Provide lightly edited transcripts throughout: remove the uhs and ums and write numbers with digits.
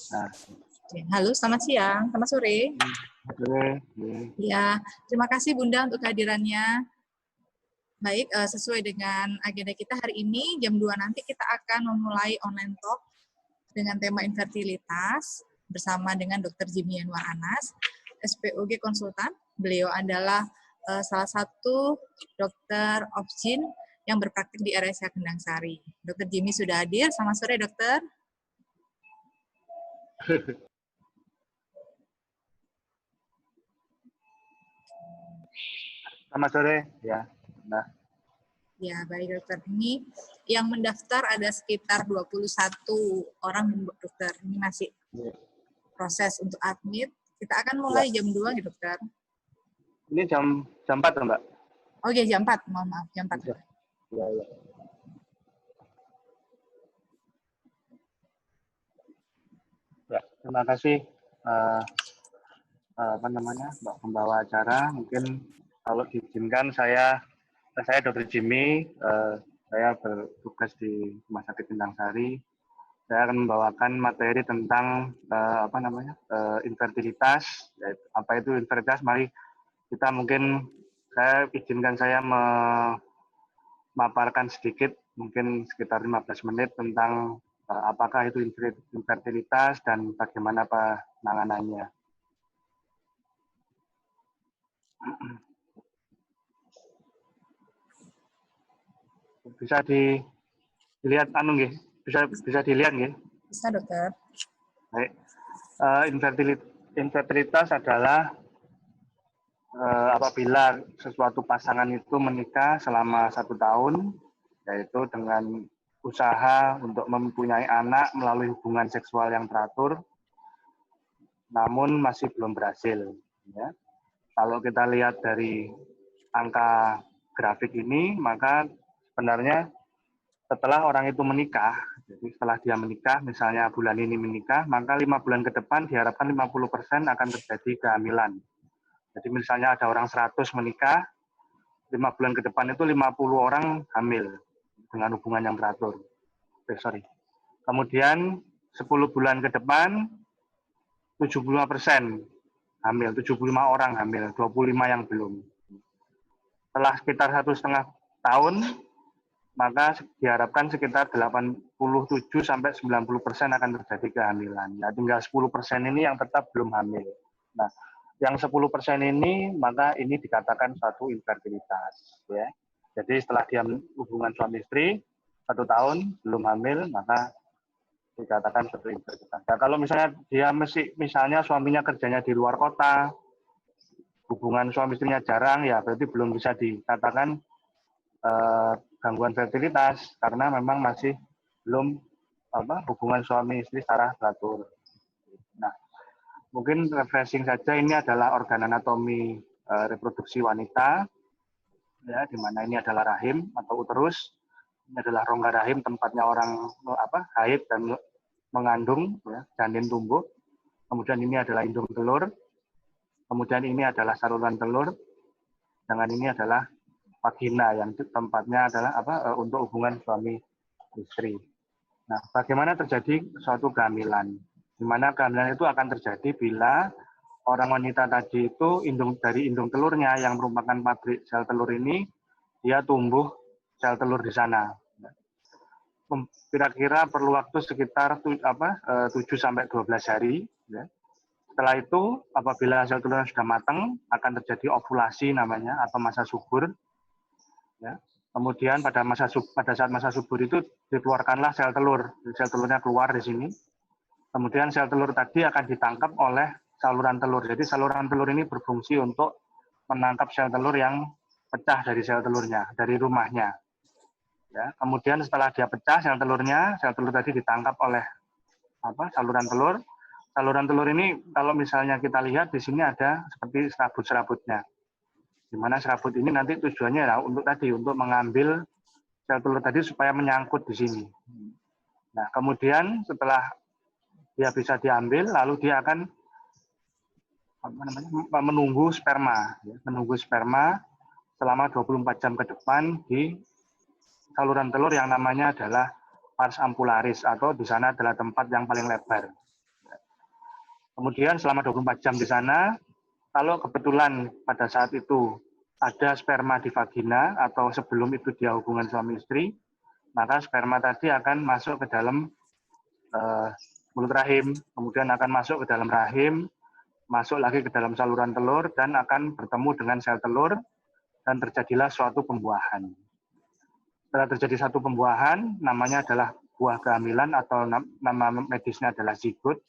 Nah, Oke, halo, selamat siang, selamat sore. boleh. Ya, terima kasih Bunda untuk kehadirannya. Baik, sesuai dengan agenda kita hari ini, jam 2 nanti kita akan memulai online talk dengan tema infertilitas bersama dengan Dr. Jimmy Anwar Anas, SPOG konsultan. Beliau adalah salah satu dokter obgyn yang berpraktik di RSUD Kendang Sari. Dr. Jimmy sudah hadir. Selamat sore, dokter. Selamat sore, ya. Nah, Ya, baik dokter. Ini yang mendaftar ada sekitar 21 orang, dokter. Ini masih proses untuk admit. Kita akan mulai jam 2, ya, dokter. ini jam 4, Mbak? Oh iya, jam 4. Mohon maaf, jam 4. Ya. Ya, terima kasih Mbak pembawa acara. Mungkin kalau diizinkan saya Dr. Jimmy, saya bertugas di Rumah Sakit Kendang Sari. Saya akan membawakan materi tentang infertilitas. Apa itu infertilitas? Mari kita saya izinkan saya memaparkan sedikit, mungkin sekitar 15 menit tentang apakah itu infertilitas dan bagaimana penanganannya. Bisa dilihat bisa dilihat nggih? Bisa, dokter. Baik. Infertilitas adalah apabila sesuatu pasangan itu menikah selama 1 tahun, yaitu dengan usaha untuk mempunyai anak melalui hubungan seksual yang teratur, namun masih belum berhasil. Ya. Kalau kita lihat dari angka grafik ini, maka sebenarnya setelah orang itu menikah, jadi setelah dia menikah, misalnya bulan ini menikah, maka 5 bulan ke depan diharapkan 50% akan terjadi kehamilan. Jadi misalnya ada orang 100 menikah, 5 bulan ke depan itu 50 orang hamil dengan hubungan yang teratur. Kemudian 10 bulan ke depan, 75% hamil, 75 orang hamil, 25 yang belum. Setelah sekitar 1,5 tahun, maka diharapkan sekitar 87-90% akan terjadi kehamilan. Nah, tinggal 10% ini yang tetap belum hamil. Nah, yang 10% ini, maka ini dikatakan suatu infertilitas. Ya. Jadi setelah dia hubungan suami istri, 1 tahun belum hamil, maka dikatakan suatu infertilitas. Nah, kalau misalnya dia misalnya suaminya kerjanya di luar kota, hubungan suami istrinya jarang, ya berarti belum bisa dikatakan gangguan fertilitas karena memang masih belum hubungan suami istri secara teratur. Nah, mungkin refreshing saja, ini adalah organ anatomi reproduksi wanita, ya, di mana ini adalah rahim atau uterus. Ini adalah rongga rahim, tempatnya orang haid dan mengandung, ya, janin tumbuh. Kemudian ini adalah indung telur. Kemudian ini adalah saluran telur. Dengan ini adalah vagina yang tempatnya adalah untuk hubungan suami istri. Nah, bagaimana terjadi suatu kehamilan? Di mana kehamilan itu akan terjadi bila orang wanita tadi itu dari indung telurnya yang merupakan pabrik sel telur ini, dia tumbuh sel telur di sana. Kira-kira perlu waktu sekitar 7-12 hari. Ya. Setelah itu, apabila sel telurnya sudah matang, akan terjadi ovulasi namanya atau masa subur. Ya. Kemudian pada saat masa subur itu dikeluarkanlah sel telur. Sel telurnya keluar di sini. Kemudian sel telur tadi akan ditangkap oleh saluran telur. Jadi saluran telur ini berfungsi untuk menangkap sel telur yang pecah dari sel telurnya, dari rumahnya. Ya. Kemudian setelah dia pecah sel telur tadi ditangkap oleh saluran telur. Saluran telur ini kalau misalnya kita lihat di sini ada seperti serabut-serabutnya. Di mana serabut ini nanti tujuannya untuk mengambil sel telur tadi supaya menyangkut di sini. Nah, kemudian setelah dia bisa diambil, lalu dia akan menunggu sperma, ya, menunggu sperma selama 24 jam ke depan di saluran telur yang namanya adalah pars ampularis, atau di sana adalah tempat yang paling lebar. Kemudian selama 24 jam di sana, kalau kebetulan pada saat itu ada sperma di vagina atau sebelum itu dia hubungan suami istri, maka sperma tadi akan masuk ke dalam mulut rahim, kemudian akan masuk ke dalam rahim, masuk lagi ke dalam saluran telur, dan akan bertemu dengan sel telur, dan terjadilah suatu pembuahan. Setelah terjadi satu pembuahan, namanya adalah buah kehamilan atau nama medisnya adalah zigot,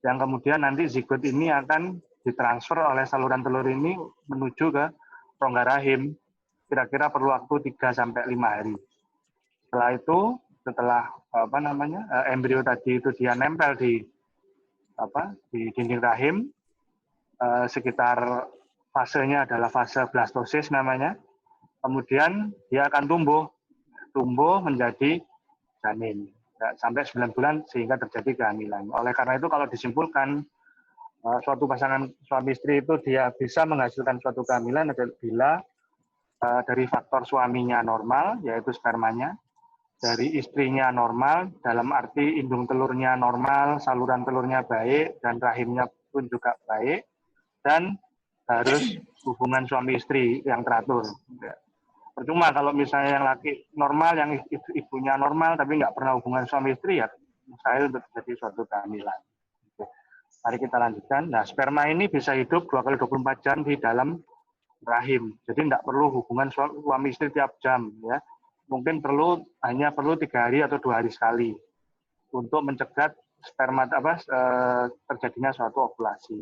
yang kemudian nanti zigot ini akan ditransfer oleh saluran telur ini menuju ke rongga rahim, kira-kira perlu waktu 3-5 hari. Setelah itu, setelah embrio tadi itu dia nempel di dinding rahim, sekitar fasenya adalah fase blastosis namanya. Kemudian dia akan tumbuh menjadi janin sampai 9 bulan sehingga terjadi kehamilan. Oleh karena itu kalau disimpulkan suatu pasangan suami istri itu dia bisa menghasilkan suatu kehamilan bila dari faktor suaminya normal, yaitu spermanya, dari istrinya normal, dalam arti indung telurnya normal, saluran telurnya baik, dan rahimnya pun juga baik, dan harus hubungan suami istri yang teratur. Percuma kalau misalnya yang laki normal, yang ibunya normal, tapi nggak pernah hubungan suami istri, ya mustahil terjadi suatu kehamilan. Mari kita lanjutkan. Nah, sperma ini bisa hidup 2 kali 24 jam di dalam rahim. Jadi tidak perlu hubungan suami istri tiap jam, ya. Mungkin hanya perlu 3 hari atau 2 hari sekali untuk mencegah sperma terjadinya suatu ovulasi.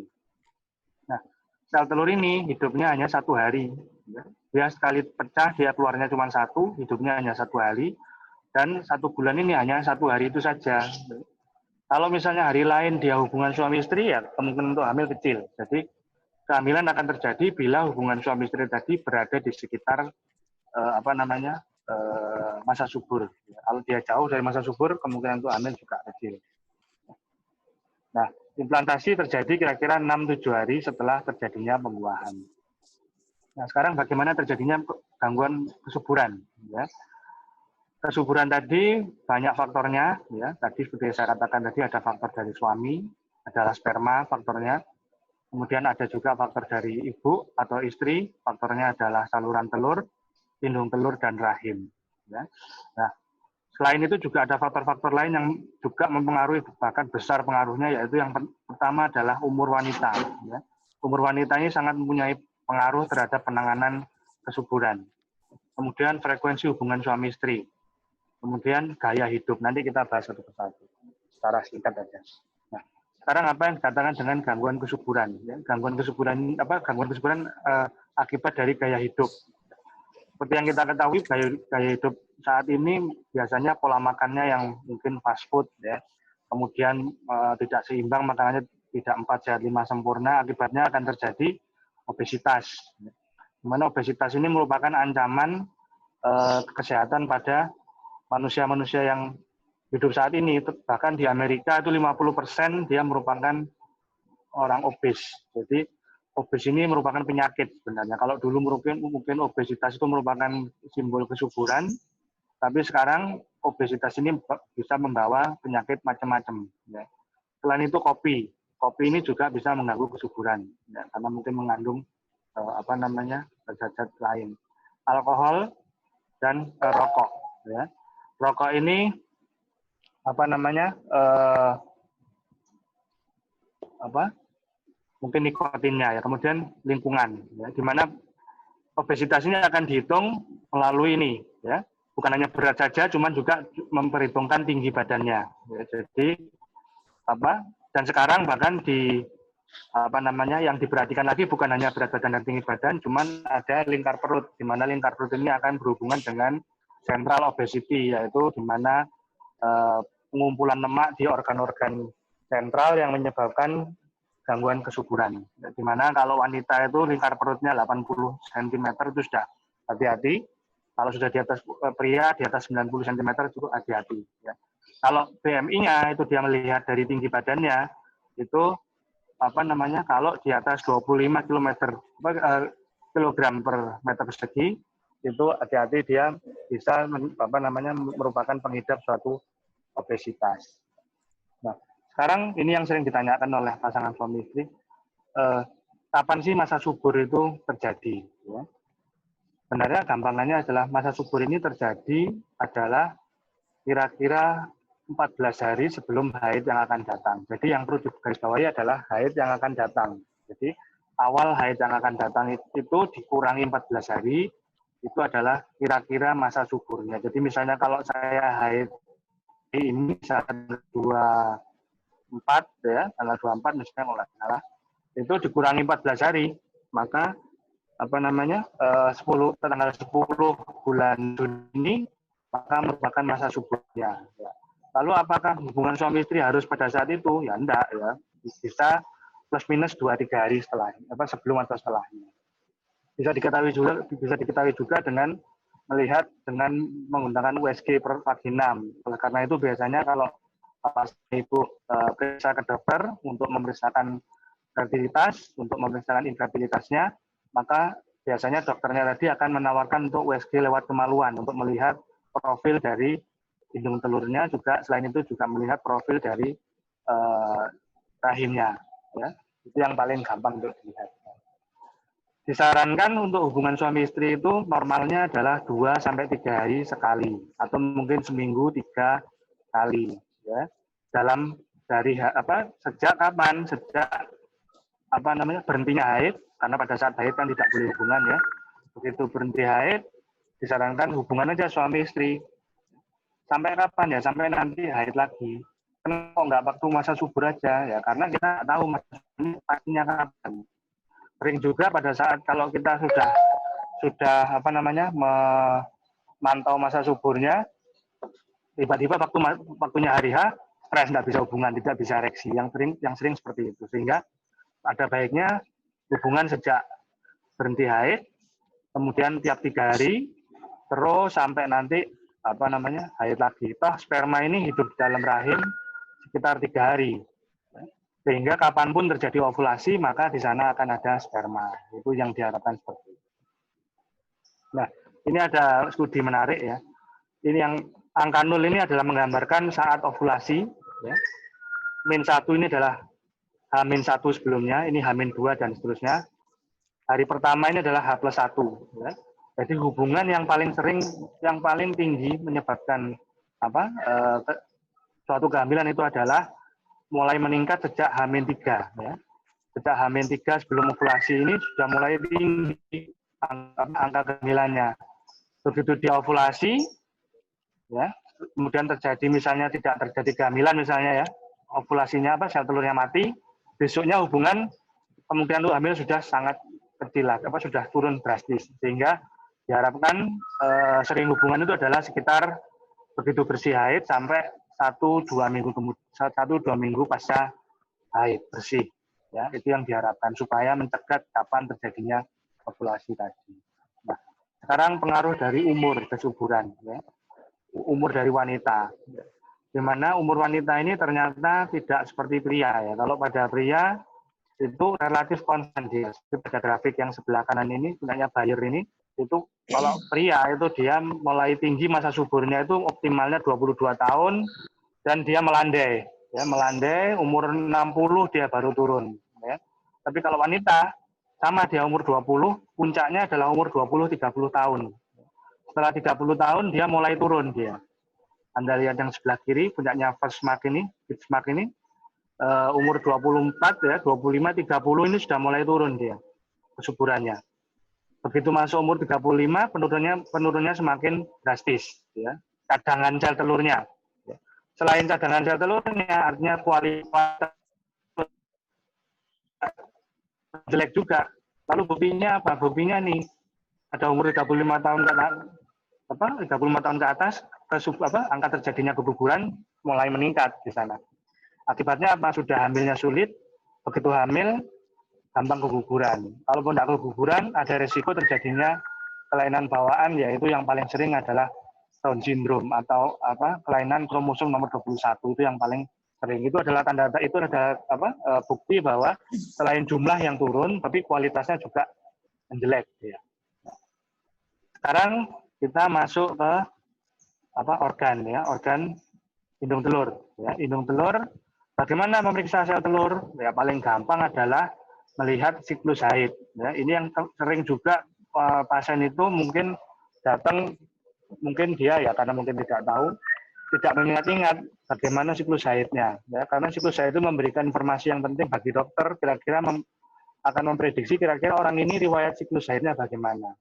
Nah, sel telur ini hidupnya hanya 1 hari. Dia sekali pecah, dia keluarnya cuma 1, hidupnya hanya 1 hari, dan 1 bulan ini hanya 1 hari itu saja. Kalau misalnya hari lain dia hubungan suami istri, ya kemungkinan untuk hamil kecil. Jadi kehamilan akan terjadi bila hubungan suami istri tadi berada di sekitar masa subur. Kalau dia jauh dari masa subur, kemungkinan untuk hamil juga kecil. Nah, implantasi terjadi kira-kira 6-7 hari setelah terjadinya pembuahan. Nah, sekarang bagaimana terjadinya gangguan kesuburan? Ya. Kesuburan tadi banyak faktornya, ya. Tadi seperti saya katakan tadi ada faktor dari suami, adalah sperma faktornya. Kemudian ada juga faktor dari ibu atau istri, faktornya adalah saluran telur, indung telur, dan rahim. Ya. Nah, selain itu juga ada faktor-faktor lain yang juga mempengaruhi, bahkan besar pengaruhnya, yaitu yang pertama adalah umur wanita. Ya. Umur wanita ini sangat mempunyai pengaruh terhadap penanganan kesuburan. Kemudian frekuensi hubungan suami istri. Kemudian gaya hidup, nanti kita bahas satu persatu secara singkat saja. Nah, sekarang apa yang dikatakan dengan gangguan kesuburan? Ya, gangguan kesuburan akibat dari gaya hidup. Seperti yang kita ketahui, gaya hidup saat ini biasanya pola makannya yang mungkin fast food, ya. Kemudian tidak seimbang, makanannya tidak 4 sehat 5 sempurna, akibatnya akan terjadi obesitas. Di mana obesitas ini merupakan ancaman kesehatan pada manusia-manusia yang hidup saat ini. Bahkan di Amerika itu 50% dia merupakan orang obes. Jadi obes ini merupakan penyakit sebenarnya. Kalau dulu mungkin obesitas itu merupakan simbol kesuburan, tapi sekarang obesitas ini bisa membawa penyakit macam-macam. Ya. Selain itu kopi ini juga bisa mengganggu kesuburan, ya, karena mungkin mengandung zat-zat lain. Alkohol dan rokok. Ya. Rokok ini mungkin nikotinnya, ya. Kemudian lingkungan, ya, di mana obesitas ini akan dihitung melalui ini, ya, bukan hanya berat saja, cuman juga memperhitungkan tinggi badannya, ya. Jadi dan sekarang bahkan yang diperhatikan lagi bukan hanya berat badan dan tinggi badan, cuman ada lingkar perut, di mana lingkar perut ini akan berhubungan dengan central obesity, yaitu di mana pengumpulan lemak di organ-organ sentral yang menyebabkan gangguan kesuburan. Di mana kalau wanita itu lingkar perutnya 80 cm itu sudah hati-hati. Kalau sudah di atas pria di atas 90 cm itu hati-hati. Ya. Kalau BMI-nya itu dia melihat dari tinggi badannya itu kalau di atas 25 kilogram per meter persegi itu hati-hati, dia bisa merupakan pengidap suatu obesitas. Nah, Sekarang ini yang sering ditanyakan oleh pasangan suami istri, kapan sih masa subur itu terjadi? Ya. Sebenarnya gampangannya adalah masa subur ini terjadi adalah kira-kira 14 hari sebelum haid yang akan datang. Jadi yang perlu digarisbawahi adalah haid yang akan datang. Jadi awal haid yang akan datang itu dikurangi 14 hari, itu adalah kira-kira masa suburnya. Jadi misalnya kalau saya haid ini tanggal 24 ya, tanggal 24 misalnya kalau salah, itu dikurangi 14 hari, maka apa namanya 10 tanggal 10 bulan Juni maka merupakan masa suburnya. Ya. Lalu apakah hubungan suami istri harus pada saat itu? Ya enggak ya, bisa plus minus 2-3 hari setelah sebelum atau setelahnya. Bisa diketahui juga dengan melihat dengan menggunakan USG per vagina. Karena itu biasanya kalau ibu periksa ke dokter untuk memeriksakan fertilitas, untuk memeriksakan infertilitasnya, maka biasanya dokternya tadi akan menawarkan untuk USG lewat kemaluan untuk melihat profil dari hidung telurnya, juga selain itu juga melihat profil dari rahimnya. Ya. Itu yang paling gampang untuk dilihat. Disarankan untuk hubungan suami istri itu normalnya adalah 2-3 hari sekali, atau mungkin seminggu 3 kali. Ya. Dalam dari sejak kapan? Sejak berhentinya haid, karena pada saat haid kan tidak boleh hubungan ya. Begitu berhenti haid, disarankan hubungan aja suami istri. Sampai kapan ya? Sampai nanti haid lagi. Kenapa nggak waktu masa subur aja ya? Karena kita nggak tahu masa ini pastinya kapan. Sering juga pada saat kalau kita sudah memantau masa suburnya, tiba-tiba waktunya hari H, stres, nggak bisa hubungan, tidak bisa ereksi. Yang sering seperti itu. Sehingga ada baiknya hubungan sejak berhenti haid, kemudian tiap 3 hari, terus sampai nanti haid lagi. Toh sperma ini hidup di dalam rahim sekitar 3 hari. Sehingga kapanpun terjadi ovulasi, maka di sana akan ada sperma. Itu yang diharapkan seperti itu. Nah, ini ada studi menarik ya. Ini yang angka 0 ini adalah menggambarkan saat ovulasi. Ya. -1 ini adalah H-1 sebelumnya, ini H-2 dan seterusnya. Hari pertama ini adalah H+1. Ya. Jadi hubungan yang paling tinggi menyebabkan suatu kehamilan itu adalah mulai meningkat sejak H-3. Ya. Sejak H-3 sebelum ovulasi ini sudah mulai tinggi angka kehamilannya. Begitu dia ovulasi, ya, kemudian terjadi misalnya tidak terjadi kehamilan misalnya ya, ovulasinya sel telurnya mati, besoknya hubungan kemungkinan untuk hamil sudah sangat kecil lah, sudah turun drastis, sehingga diharapkan sering hubungan itu adalah sekitar begitu bersih haid sampai 1-2 minggu pasca haid bersih, ya itu yang diharapkan supaya mencegah kapan terjadinya ovulasi tadi. Nah, sekarang pengaruh dari umur kesuburan, ya. Umur dari wanita. Di mana umur wanita ini ternyata tidak seperti pria ya. Kalau pada pria itu relatif konstan dia. Pada grafik yang sebelah kanan ini punyanya Bayer ini, itu kalau pria itu dia mulai tinggi masa suburnya itu optimalnya 22 tahun dan dia melandai. Ya, melandai umur 60 dia baru turun. Ya. Tapi kalau wanita sama dia umur 20, puncaknya adalah umur 20-30 tahun. Setelah 30 tahun dia mulai turun dia. Anda lihat yang sebelah kiri punyanya Firstmark ini, umur 24 ya, 25, 30 ini sudah mulai turun dia kesuburannya. Begitu masuk umur 35 penurunnya semakin drastis ya. Cadangan sel telurnya. Ya. Selain cadangan sel telurnya artinya kualitas jelek juga. Lalu buktinya apa? Buktinya nih ada umur 35 tahun ke 35 tahun ke atas, angka terjadinya keguguran mulai meningkat di sana. Akibatnya apa? Sudah hamilnya sulit, begitu hamil gampang keguguran. Kalaupun tidak keguguran, ada resiko terjadinya kelainan bawaan, yaitu yang paling sering adalah Down syndrome atau kelainan kromosom nomor 21, itu yang paling sering. Itu adalah bukti bahwa selain jumlah yang turun, tapi kualitasnya juga menjelek. Ya. Sekarang kita masuk ke organ hidung telur. Ya, hidung telur Bagaimana memeriksa sel telur? Ya, paling gampang adalah melihat siklus haid. Ya, ini yang sering juga pasien itu mungkin datang, mungkin dia ya karena mungkin tidak tahu, tidak mengingat-ingat bagaimana siklus haidnya. Ya, karena siklus haid itu memberikan informasi yang penting bagi dokter, kira-kira akan memprediksi kira-kira orang ini riwayat siklus haidnya bagaimana.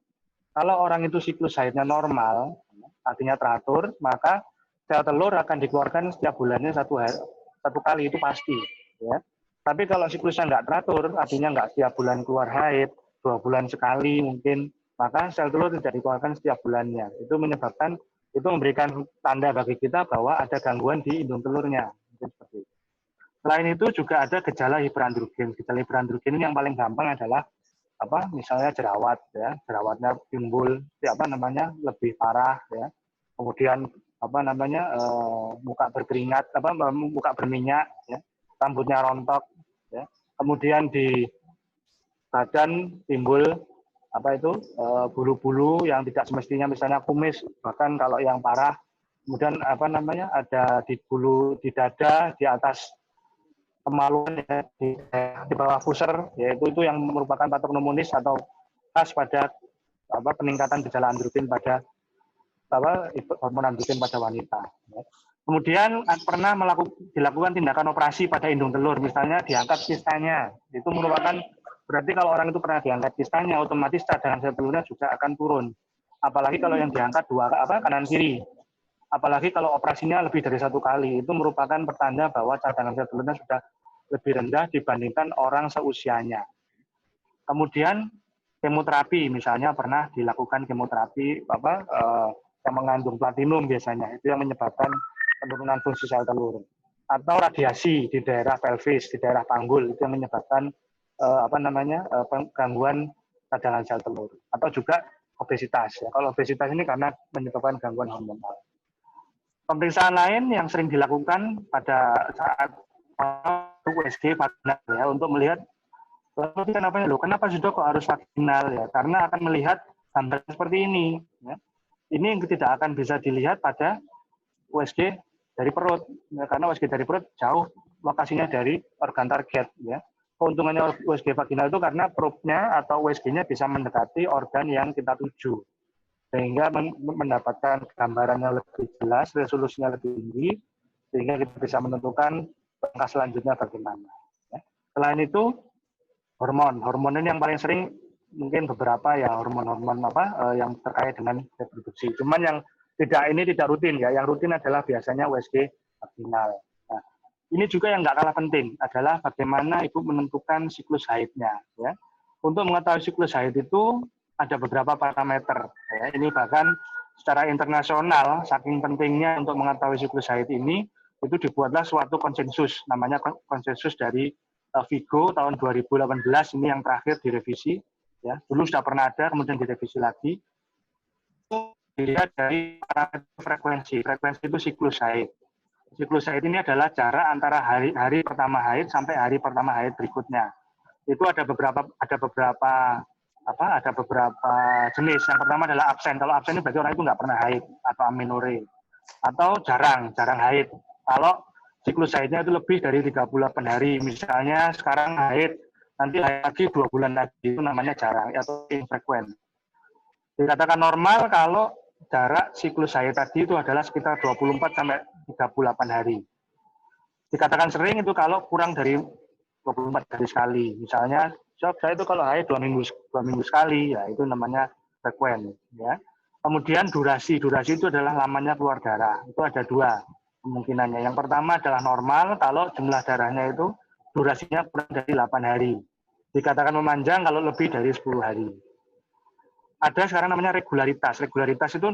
Kalau orang itu siklus haidnya normal, artinya teratur, maka sel telur akan dikeluarkan setiap bulannya satu kali, itu pasti. Ya. Tapi kalau siklusnya nggak teratur, artinya nggak setiap bulan keluar haid, 2 bulan sekali mungkin, maka sel telur tidak dikeluarkan setiap bulannya. Itu menyebabkan, itu memberikan tanda bagi kita bahwa ada gangguan di indung telurnya. Seperti itu. Selain itu juga ada gejala hiperandrogen. Gejala hiperandrogen ini yang paling gampang adalah misalnya jerawat, ya, jerawatnya timbul lebih parah, ya, kemudian muka berkeringat, muka berminyak, ya, rambutnya rontok, ya, kemudian di badan timbul bulu-bulu yang tidak semestinya, misalnya kumis, bahkan kalau yang parah, kemudian ada di bulu di dada, di atas kemaluan, ya, di bawah pusar, yaitu itu yang merupakan patognomonis atau khas pada peningkatan gejala androgen pada hormon androgen pada wanita. Ya. Kemudian pernah dilakukan tindakan operasi pada indung telur, misalnya diangkat kistanya. Itu merupakan, berarti kalau orang itu pernah diangkat kistanya, otomatis cadangan sel telurnya juga akan turun. Apalagi kalau yang diangkat kanan kiri. Apalagi kalau operasinya lebih dari 1 kali, itu merupakan pertanda bahwa cadangan sel telurnya sudah lebih rendah dibandingkan orang seusianya. Kemudian kemoterapi, misalnya pernah dilakukan kemoterapi yang mengandung platinum biasanya, itu yang menyebabkan penurunan fungsi sel telur. Atau radiasi di daerah pelvis, di daerah panggul, itu yang menyebabkan gangguan cadangan sel telur. Atau juga obesitas. Ya. Kalau obesitas ini karena menyebabkan gangguan hormonal. Pemeriksaan lain yang sering dilakukan pada saat USG vaginal, ya, untuk melihat kenapa sudah kok harus vaginal, ya, karena akan melihat gambar seperti ini. Ya. Ini yang tidak akan bisa dilihat pada USG dari perut, ya, karena USG dari perut jauh lokasinya dari organ target. Ya. Keuntungannya USG vaginal itu karena probnya atau USG-nya bisa mendekati organ yang kita tuju, sehingga mendapatkan gambarannya lebih jelas, resolusinya lebih tinggi, sehingga kita bisa menentukan langkah selanjutnya bagaimana. Ya. Selain itu, hormon ini yang paling sering mungkin beberapa ya hormon-hormon yang terkait dengan reproduksi. Cuman yang tidak rutin, ya. Yang rutin adalah biasanya USG vaginal. Nah, ini juga yang nggak kalah penting adalah bagaimana ibu menentukan siklus haidnya. Ya. Untuk mengetahui siklus haid itu ada beberapa parameter. Ya. Ini bahkan secara internasional, saking pentingnya untuk mengetahui siklus haid ini, itu dibuatlah suatu konsensus, namanya konsensus dari Vigo tahun 2018, ini yang terakhir direvisi. Ya. Dulu sudah pernah ada, kemudian direvisi lagi. Dilihat dari frekuensi. Frekuensi itu siklus haid. Siklus haid ini adalah jarak antara hari pertama haid sampai hari pertama haid berikutnya. Itu ada beberapa jenis. Yang pertama adalah absen. Kalau absen ini berarti orang itu nggak pernah haid atau amenorrhea. Atau jarang haid. Kalau siklus haidnya itu lebih dari 38 hari. Misalnya sekarang haid, nanti haid lagi 2 bulan lagi, itu namanya jarang atau infrequent. Dikatakan normal kalau jarak siklus haid tadi itu adalah sekitar 24 sampai 38 hari. Dikatakan sering itu kalau kurang dari 24 hari sekali. Misalnya, saya itu kalau haid 2 minggu sekali, ya itu namanya frequent. Ya. Kemudian durasi itu adalah lamanya keluar darah. Itu ada 2 kemungkinannya. Yang pertama adalah normal kalau jumlah darahnya itu durasinya kurang dari 8 hari. Dikatakan memanjang kalau lebih dari 10 hari. Ada sekarang namanya regularitas. Regularitas itu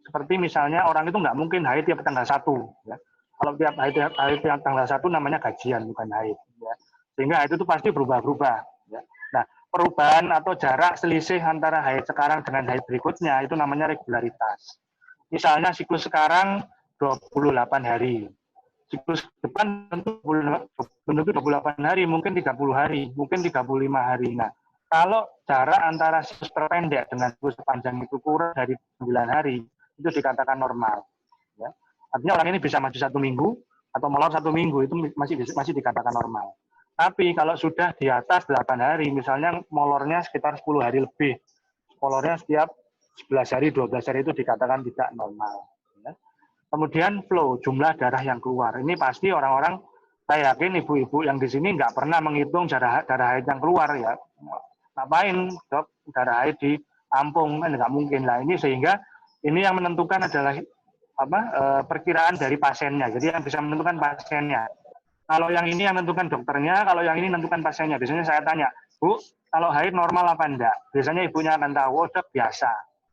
seperti misalnya orang itu nggak mungkin haid tiap tanggal 1. Ya. Kalau tiap haid tiap tanggal 1 namanya gajian, bukan haid. Ya. Sehingga haid itu pasti berubah-ubah. Ya. Nah, perubahan atau jarak selisih antara haid sekarang dengan haid berikutnya itu namanya regularitas. Misalnya siklus sekarang 28 hari. Siklus depan tentu 28 hari, mungkin 30 hari, mungkin 35 hari. Nah, kalau jarak antara siklus terpendek dengan siklus terpanjang itu kurang dari 9 hari, itu dikatakan normal. Ya. Artinya orang ini bisa maju 1 minggu, atau molor 1 minggu itu masih dikatakan normal. Tapi kalau sudah di atas 8 hari, misalnya molornya sekitar 10 hari lebih, molornya setiap 11 hari, 12 hari itu dikatakan tidak normal. Ya. Kemudian flow, jumlah darah yang keluar. Ini pasti orang-orang, saya yakin ibu-ibu yang di sini nggak pernah menghitung darah haid yang keluar ya. Ngapain dok darah haid ditampung? Kan nggak mungkin lah. Ini sehingga ini yang menentukan adalah perkiraan dari pasiennya. Jadi yang bisa menentukan pasiennya. Kalau yang ini yang menentukan dokternya, kalau yang ini menentukan pasiennya. Biasanya saya tanya, Bu, kalau haid normal apa enggak? Biasanya ibunya akan tahu, oh dok biasa.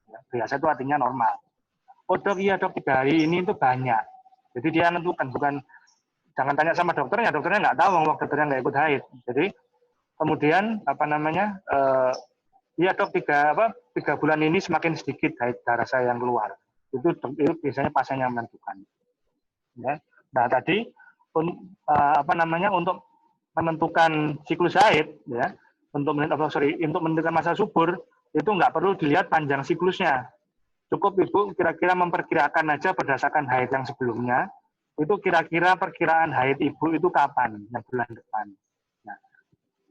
Ya, biasa itu artinya normal. Oh dok, iya dok, 3 hari ini itu banyak. Jadi dia menentukan, bukan, jangan tanya sama dokternya nggak tahu, dokternya nggak ikut haid. Jadi kemudian iya dok 3 bulan ini semakin sedikit haid darah saya yang keluar. Itu biasanya pasien yang menentukan. Ya. Nah tadi untuk menentukan siklus haid, ya, untuk menentukan masa subur itu nggak perlu dilihat panjang siklusnya. Cukup ibu kira-kira memperkirakan aja berdasarkan haid yang sebelumnya, itu kira-kira perkiraan haid ibu itu kapan, yang bulan depan. Nah,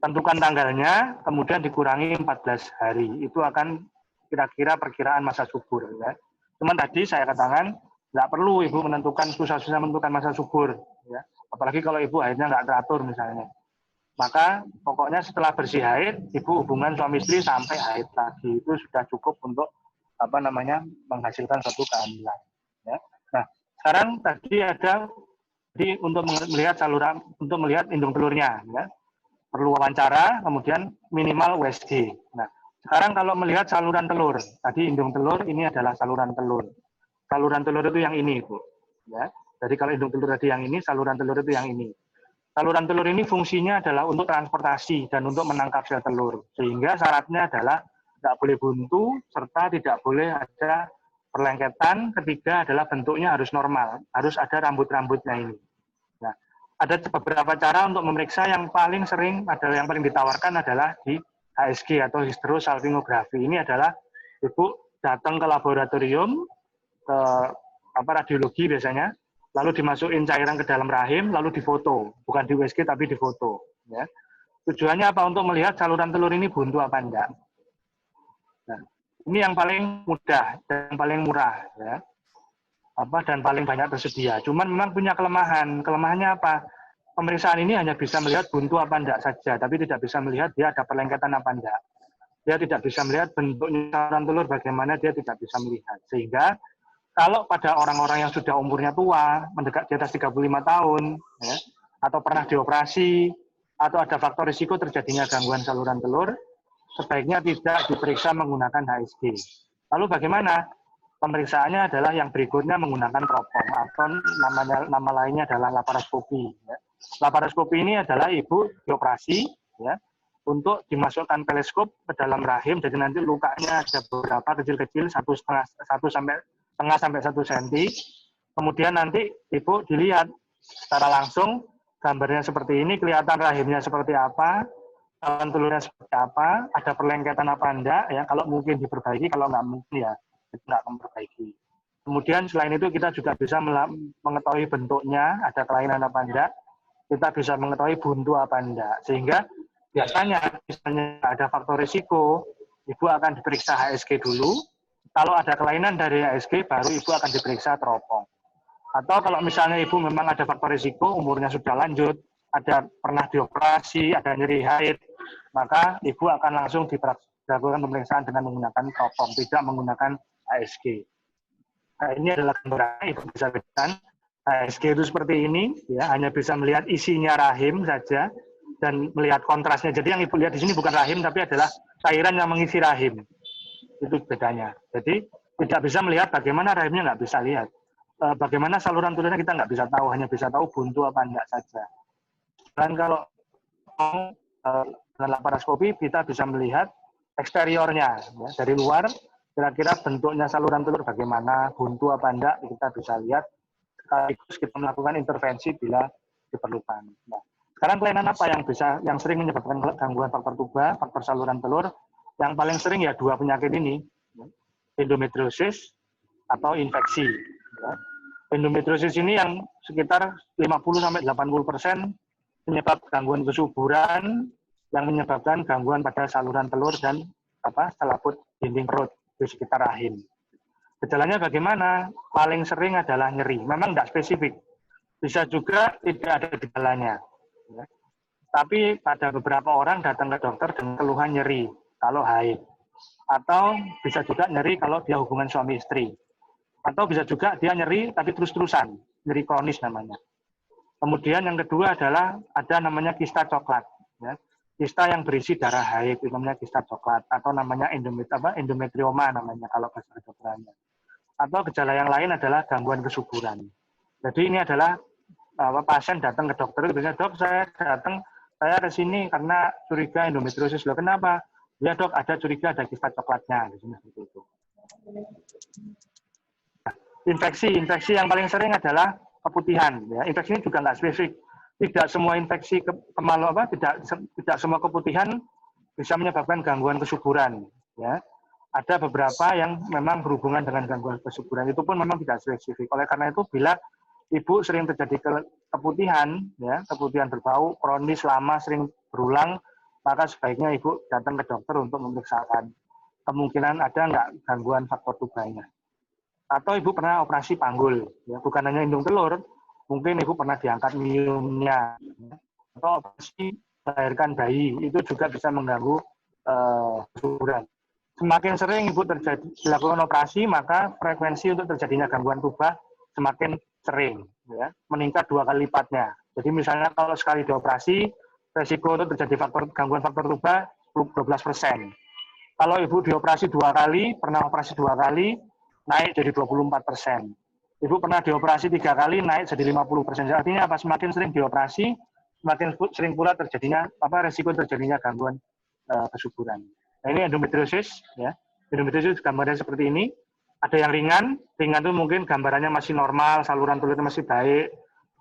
tentukan tanggalnya, kemudian dikurangi 14 hari, itu akan kira-kira perkiraan masa subur. Ya. Cuman tadi saya katakan, nggak perlu ibu susah-susah menentukan masa subur. Ya. Apalagi kalau ibu haidnya nggak teratur misalnya. Maka pokoknya setelah bersih haid, ibu hubungan suami istri sampai haid lagi. Itu sudah cukup untuk menghasilkan suatu kehamilan. Ya. Nah, sekarang tadi ada untuk melihat indung telurnya. Ya. Perlu wawancara, kemudian minimal USG. Nah, sekarang kalau melihat saluran telur, tadi indung telur ini adalah saluran telur. Saluran telur itu yang ini, Bu. Ya. Jadi kalau indung telur tadi yang ini, saluran telur itu yang ini. Saluran telur ini fungsinya adalah untuk transportasi dan untuk menangkap sel telur. Sehingga syaratnya adalah tidak boleh buntu, serta tidak boleh ada perlengketan. Ketiga adalah bentuknya harus normal, harus ada rambut-rambutnya ini. Nah, ada beberapa cara untuk memeriksa. Yang paling sering adalah yang paling ditawarkan adalah di HSG atau hysterosalpingografi. Ini adalah ibu datang ke laboratorium, ke radiologi biasanya, lalu dimasukin cairan ke dalam rahim, lalu difoto, bukan di USG tapi difoto. Ya. Tujuannya apa? Untuk melihat saluran telur ini buntu apa enggak. Nah, ini yang paling mudah dan paling murah, ya. Dan paling banyak tersedia. Cuman memang punya kelemahan. Kelemahannya apa? Pemeriksaan ini hanya bisa melihat buntu apa enggak saja, tapi tidak bisa melihat dia ada perlengketan apa enggak. Dia tidak bisa melihat bentuknya saluran telur, bagaimana dia tidak bisa melihat. Sehingga kalau pada orang-orang yang sudah umurnya tua, mendekat di atas 35 tahun, ya, atau pernah dioperasi, atau ada faktor risiko terjadinya gangguan saluran telur, sebaiknya tidak diperiksa menggunakan HSG. Lalu bagaimana? Pemeriksaannya adalah yang berikutnya menggunakan teropong, atau nama lainnya adalah laparoskopi. Ya. Laparoskopi ini adalah ibu dioperasi, ya, untuk dimasukkan teleskop ke dalam rahim, jadi nanti lukanya ada beberapa kecil-kecil, 1,5 sampai 1 cm. Kemudian nanti ibu dilihat secara langsung, gambarnya seperti ini, kelihatan rahimnya seperti apa, saluran telurnya seperti apa, ada perlengketan apa enggak, ya. Kalau mungkin diperbaiki, kalau nggak mungkin ya tidak memperbaiki. Kemudian selain itu kita juga bisa mengetahui bentuknya, ada kelainan apa enggak, kita bisa mengetahui buntu apa enggak. Sehingga biasanya misalnya ada faktor risiko, ibu akan diperiksa HSG dulu. Kalau ada kelainan dari HSG, baru ibu akan diperiksa teropong. Atau kalau misalnya ibu memang ada faktor risiko, umurnya sudah lanjut, ada pernah dioperasi, ada nyeri haid, maka ibu akan langsung dilakukan pemeriksaan dengan menggunakan teropong, tidak menggunakan HSG. Nah, ini adalah gambaran, ibu bisa bedakan. HSG itu seperti ini, ya, hanya bisa melihat isinya rahim saja dan melihat kontrasnya. Jadi yang ibu lihat di sini bukan rahim, tapi adalah cairan yang mengisi rahim. Itu bedanya. Jadi tidak bisa melihat bagaimana rahimnya, nggak bisa lihat. Bagaimana saluran telurnya kita nggak bisa tahu, hanya bisa tahu buntu apa enggak saja. Dan kalau dengan laparoskopi kita bisa melihat eksteriornya, ya, dari luar kira-kira bentuknya saluran telur bagaimana, buntu apa enggak, kita bisa lihat. Sekaligus kita melakukan intervensi bila diperlukan. Nah, sekarang kelainan apa yang sering menyebabkan gangguan faktor tuba, faktor saluran telur? Yang paling sering ya 2 penyakit ini, endometriosis atau infeksi. Endometriosis ini yang sekitar 50-80% penyebab gangguan kesuburan yang menyebabkan gangguan pada saluran telur dan selaput dinding perut di sekitar rahim. Gejalanya bagaimana? Paling sering adalah nyeri. Memang tidak spesifik. Bisa juga tidak ada gejalanya. Ya. Tapi pada beberapa orang datang ke dokter dengan keluhan nyeri kalau haid. Atau bisa juga nyeri kalau dia hubungan suami istri. Atau bisa juga dia nyeri tapi terus-terusan. Nyeri kronis namanya. Kemudian yang kedua adalah ada namanya kista coklat. Ya. Kista yang berisi darah haid, itu namanya kista coklat. Atau namanya endometrioma namanya kalau bahasa kedokterannya. Atau gejala yang lain adalah gangguan kesuburan. Jadi ini adalah pasien datang ke dokter, biasanya dok saya ke sini karena curiga endometriosis. Loh kenapa? Ya dok ada curiga ada kista coklatnya. Seperti itu. Infeksi yang paling sering adalah keputihan. Ya. Infeksi ini juga nggak spesifik. Tidak semua infeksi tidak semua keputihan bisa menyebabkan gangguan kesuburan. Ya. Ada beberapa yang memang berhubungan dengan gangguan kesuburan. Itu pun memang tidak spesifik. Oleh karena itu, bila ibu sering terjadi keputihan, ya, keputihan berbau, kronis, lama, sering berulang, maka sebaiknya ibu datang ke dokter untuk memeriksakan kemungkinan ada nggak gangguan faktor tubanya. Atau ibu pernah operasi panggul, ya, bukan hanya indung telur, mungkin ibu pernah diangkat minumnya, atau operasi melahirkan bayi, itu juga bisa mengganggu kesuburan. Semakin sering ibu dilakukan operasi, maka frekuensi untuk terjadinya gangguan tuba semakin sering, ya, meningkat 2 kali lipatnya. Jadi misalnya kalau sekali dioperasi, resiko untuk terjadi gangguan faktor tuba 12%. Kalau ibu dioperasi 2 kali, pernah operasi 2 kali, naik jadi 24%. Ibu pernah dioperasi 3 kali, naik jadi 50%. Artinya apa? Semakin sering dioperasi, semakin sering pula terjadinya resiko terjadinya gangguan kesuburan. Nah, ini endometriosis, ya. Endometriosis gambarnya seperti ini. Ada yang ringan itu mungkin gambarannya masih normal, saluran telurnya masih baik.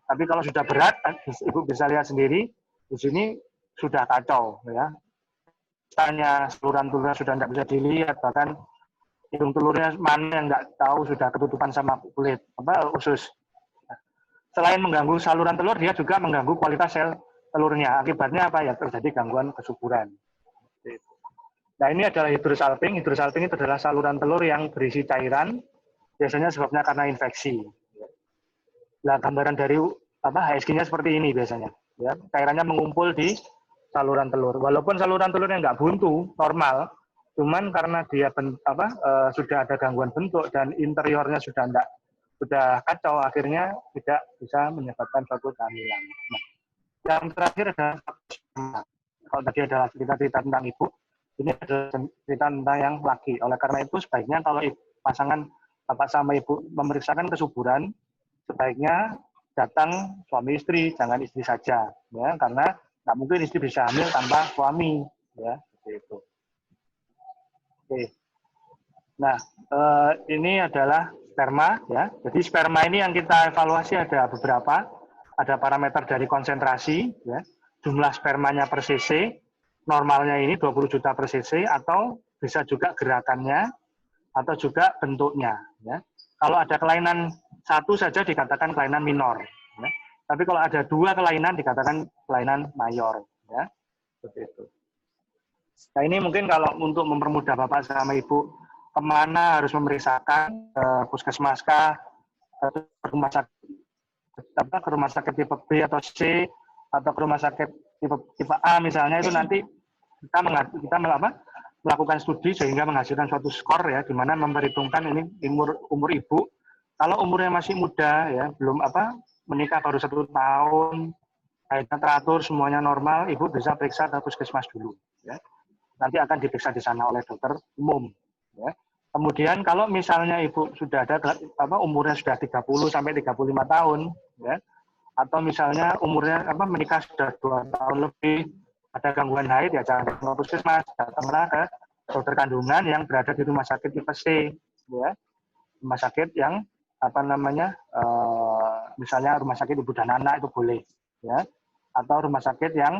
Tapi kalau sudah berat, ibu bisa lihat sendiri, di sini sudah kacau, ya. Misalnya saluran telurnya sudah tidak bisa dilihat, bahkan hidung telurnya mana yang nggak tahu sudah ketutupan sama kulit usus. Selain mengganggu saluran telur, dia juga mengganggu kualitas sel telurnya. Akibatnya apa ya? Terjadi gangguan kesuburan. Nah ini adalah hidrosalping. Hidrosalping itu adalah saluran telur yang berisi cairan. Biasanya sebabnya karena infeksi. Nah gambaran dari HSG-nya seperti ini biasanya. Ya, cairannya mengumpul di saluran telur. Walaupun saluran telurnya nggak buntu, normal, cuman karena dia sudah ada gangguan bentuk dan interiornya sudah kacau, akhirnya tidak bisa menyebabkan suatu kehamilan. Nah, yang terakhir adalah kalau tadi adalah cerita tentang ibu, ini adalah cerita tentang yang laki. Oleh karena itu sebaiknya kalau pasangan bapak sama ibu memeriksakan kesuburan, sebaiknya datang suami istri, jangan istri saja, ya, karena nggak mungkin istri bisa hamil tanpa suami, ya, seperti itu. Oke. Nah, ini adalah sperma, ya. Jadi sperma ini yang kita evaluasi ada beberapa, ada parameter dari konsentrasi, ya, jumlah spermanya per cc, normalnya ini 20 juta per cc, atau bisa juga gerakannya, atau juga bentuknya, ya. Kalau ada kelainan satu saja dikatakan kelainan minor, ya. Tapi kalau ada 2 kelainan dikatakan kelainan mayor, ya. Seperti itu. Nah ini mungkin kalau untuk mempermudah Bapak sama Ibu kemana harus memeriksakan puskesmas kah, ke rumah sakit tipe B atau C, atau ke rumah sakit tipe A misalnya, itu nanti kita melakukan studi sehingga menghasilkan suatu skor, ya, di mana memperhitungkan ini umur ibu. Kalau umurnya masih muda, ya, belum menikah baru 1 tahun, haidnya teratur, semuanya normal, ibu bisa periksa ke puskesmas dulu, ya. Nanti akan diperiksa di sana oleh dokter umum, ya. Kemudian kalau misalnya ibu sudah ada umurnya sudah 30 sampai 35 tahun, ya, atau misalnya umurnya menikah sudah 2 tahun lebih, ada gangguan haid, ya jangan ke puskesmas, datanglah ke dokter kandungan yang berada di rumah sakit tipe C, ya, rumah sakit yang misalnya rumah sakit ibu dan anak itu boleh, ya, atau rumah sakit yang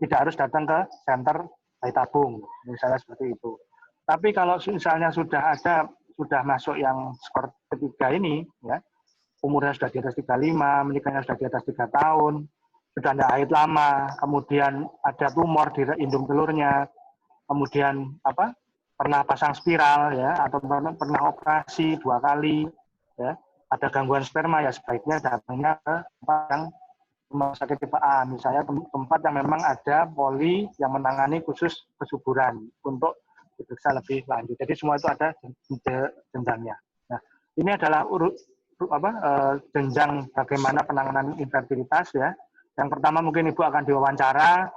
tidak harus datang ke center bayi tabung, misalnya seperti itu. Tapi kalau misalnya sudah masuk yang skor ketiga ini, ya, umurnya sudah di atas 35, menikahnya sudah di atas 3 tahun, sudah tidak haid lama, kemudian ada tumor di indung telurnya, kemudian pernah pasang spiral ya, atau pernah operasi 2 kali ya, ada gangguan sperma, ya sebaiknya datangnya ke tempat yang rumah sakit tipe A, misalnya tempat yang memang ada poli yang menangani khusus kesuburan untuk diperiksa lebih lanjut. Jadi semua itu ada jenjangnya. Nah, ini adalah jenjang bagaimana penanganan infertilitas ya. Yang pertama mungkin ibu akan diwawancara,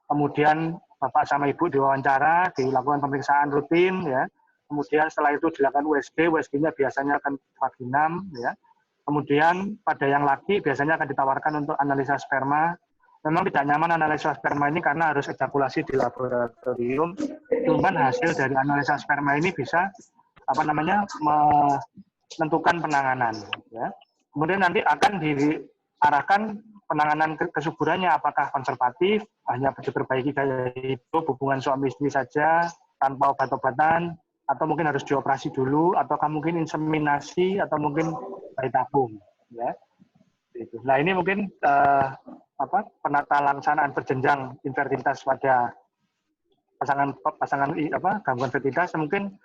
kemudian bapak sama ibu diwawancara, dilakukan pemeriksaan rutin ya. Kemudian setelah itu dilakukan USG, USG-nya biasanya akan vaginam ya. Kemudian pada yang laki biasanya akan ditawarkan untuk analisa sperma. Memang tidak nyaman analisa sperma ini karena harus ejakulasi di laboratorium. Cuman hasil dari analisa sperma ini bisa menentukan penanganan. Ya. Kemudian nanti akan diarahkan penanganan kesuburannya, apakah konservatif, hanya diperbaiki gaya hidup, hubungan suami istri saja, tanpa obat-obatan, atau mungkin harus dioperasi dulu, ataukah mungkin inseminasi, atau mungkin bayi tabung, ya. Nah ini mungkin penata laksanaan berjenjang infertilitas pada pasangan gangguan fertilitas, mungkin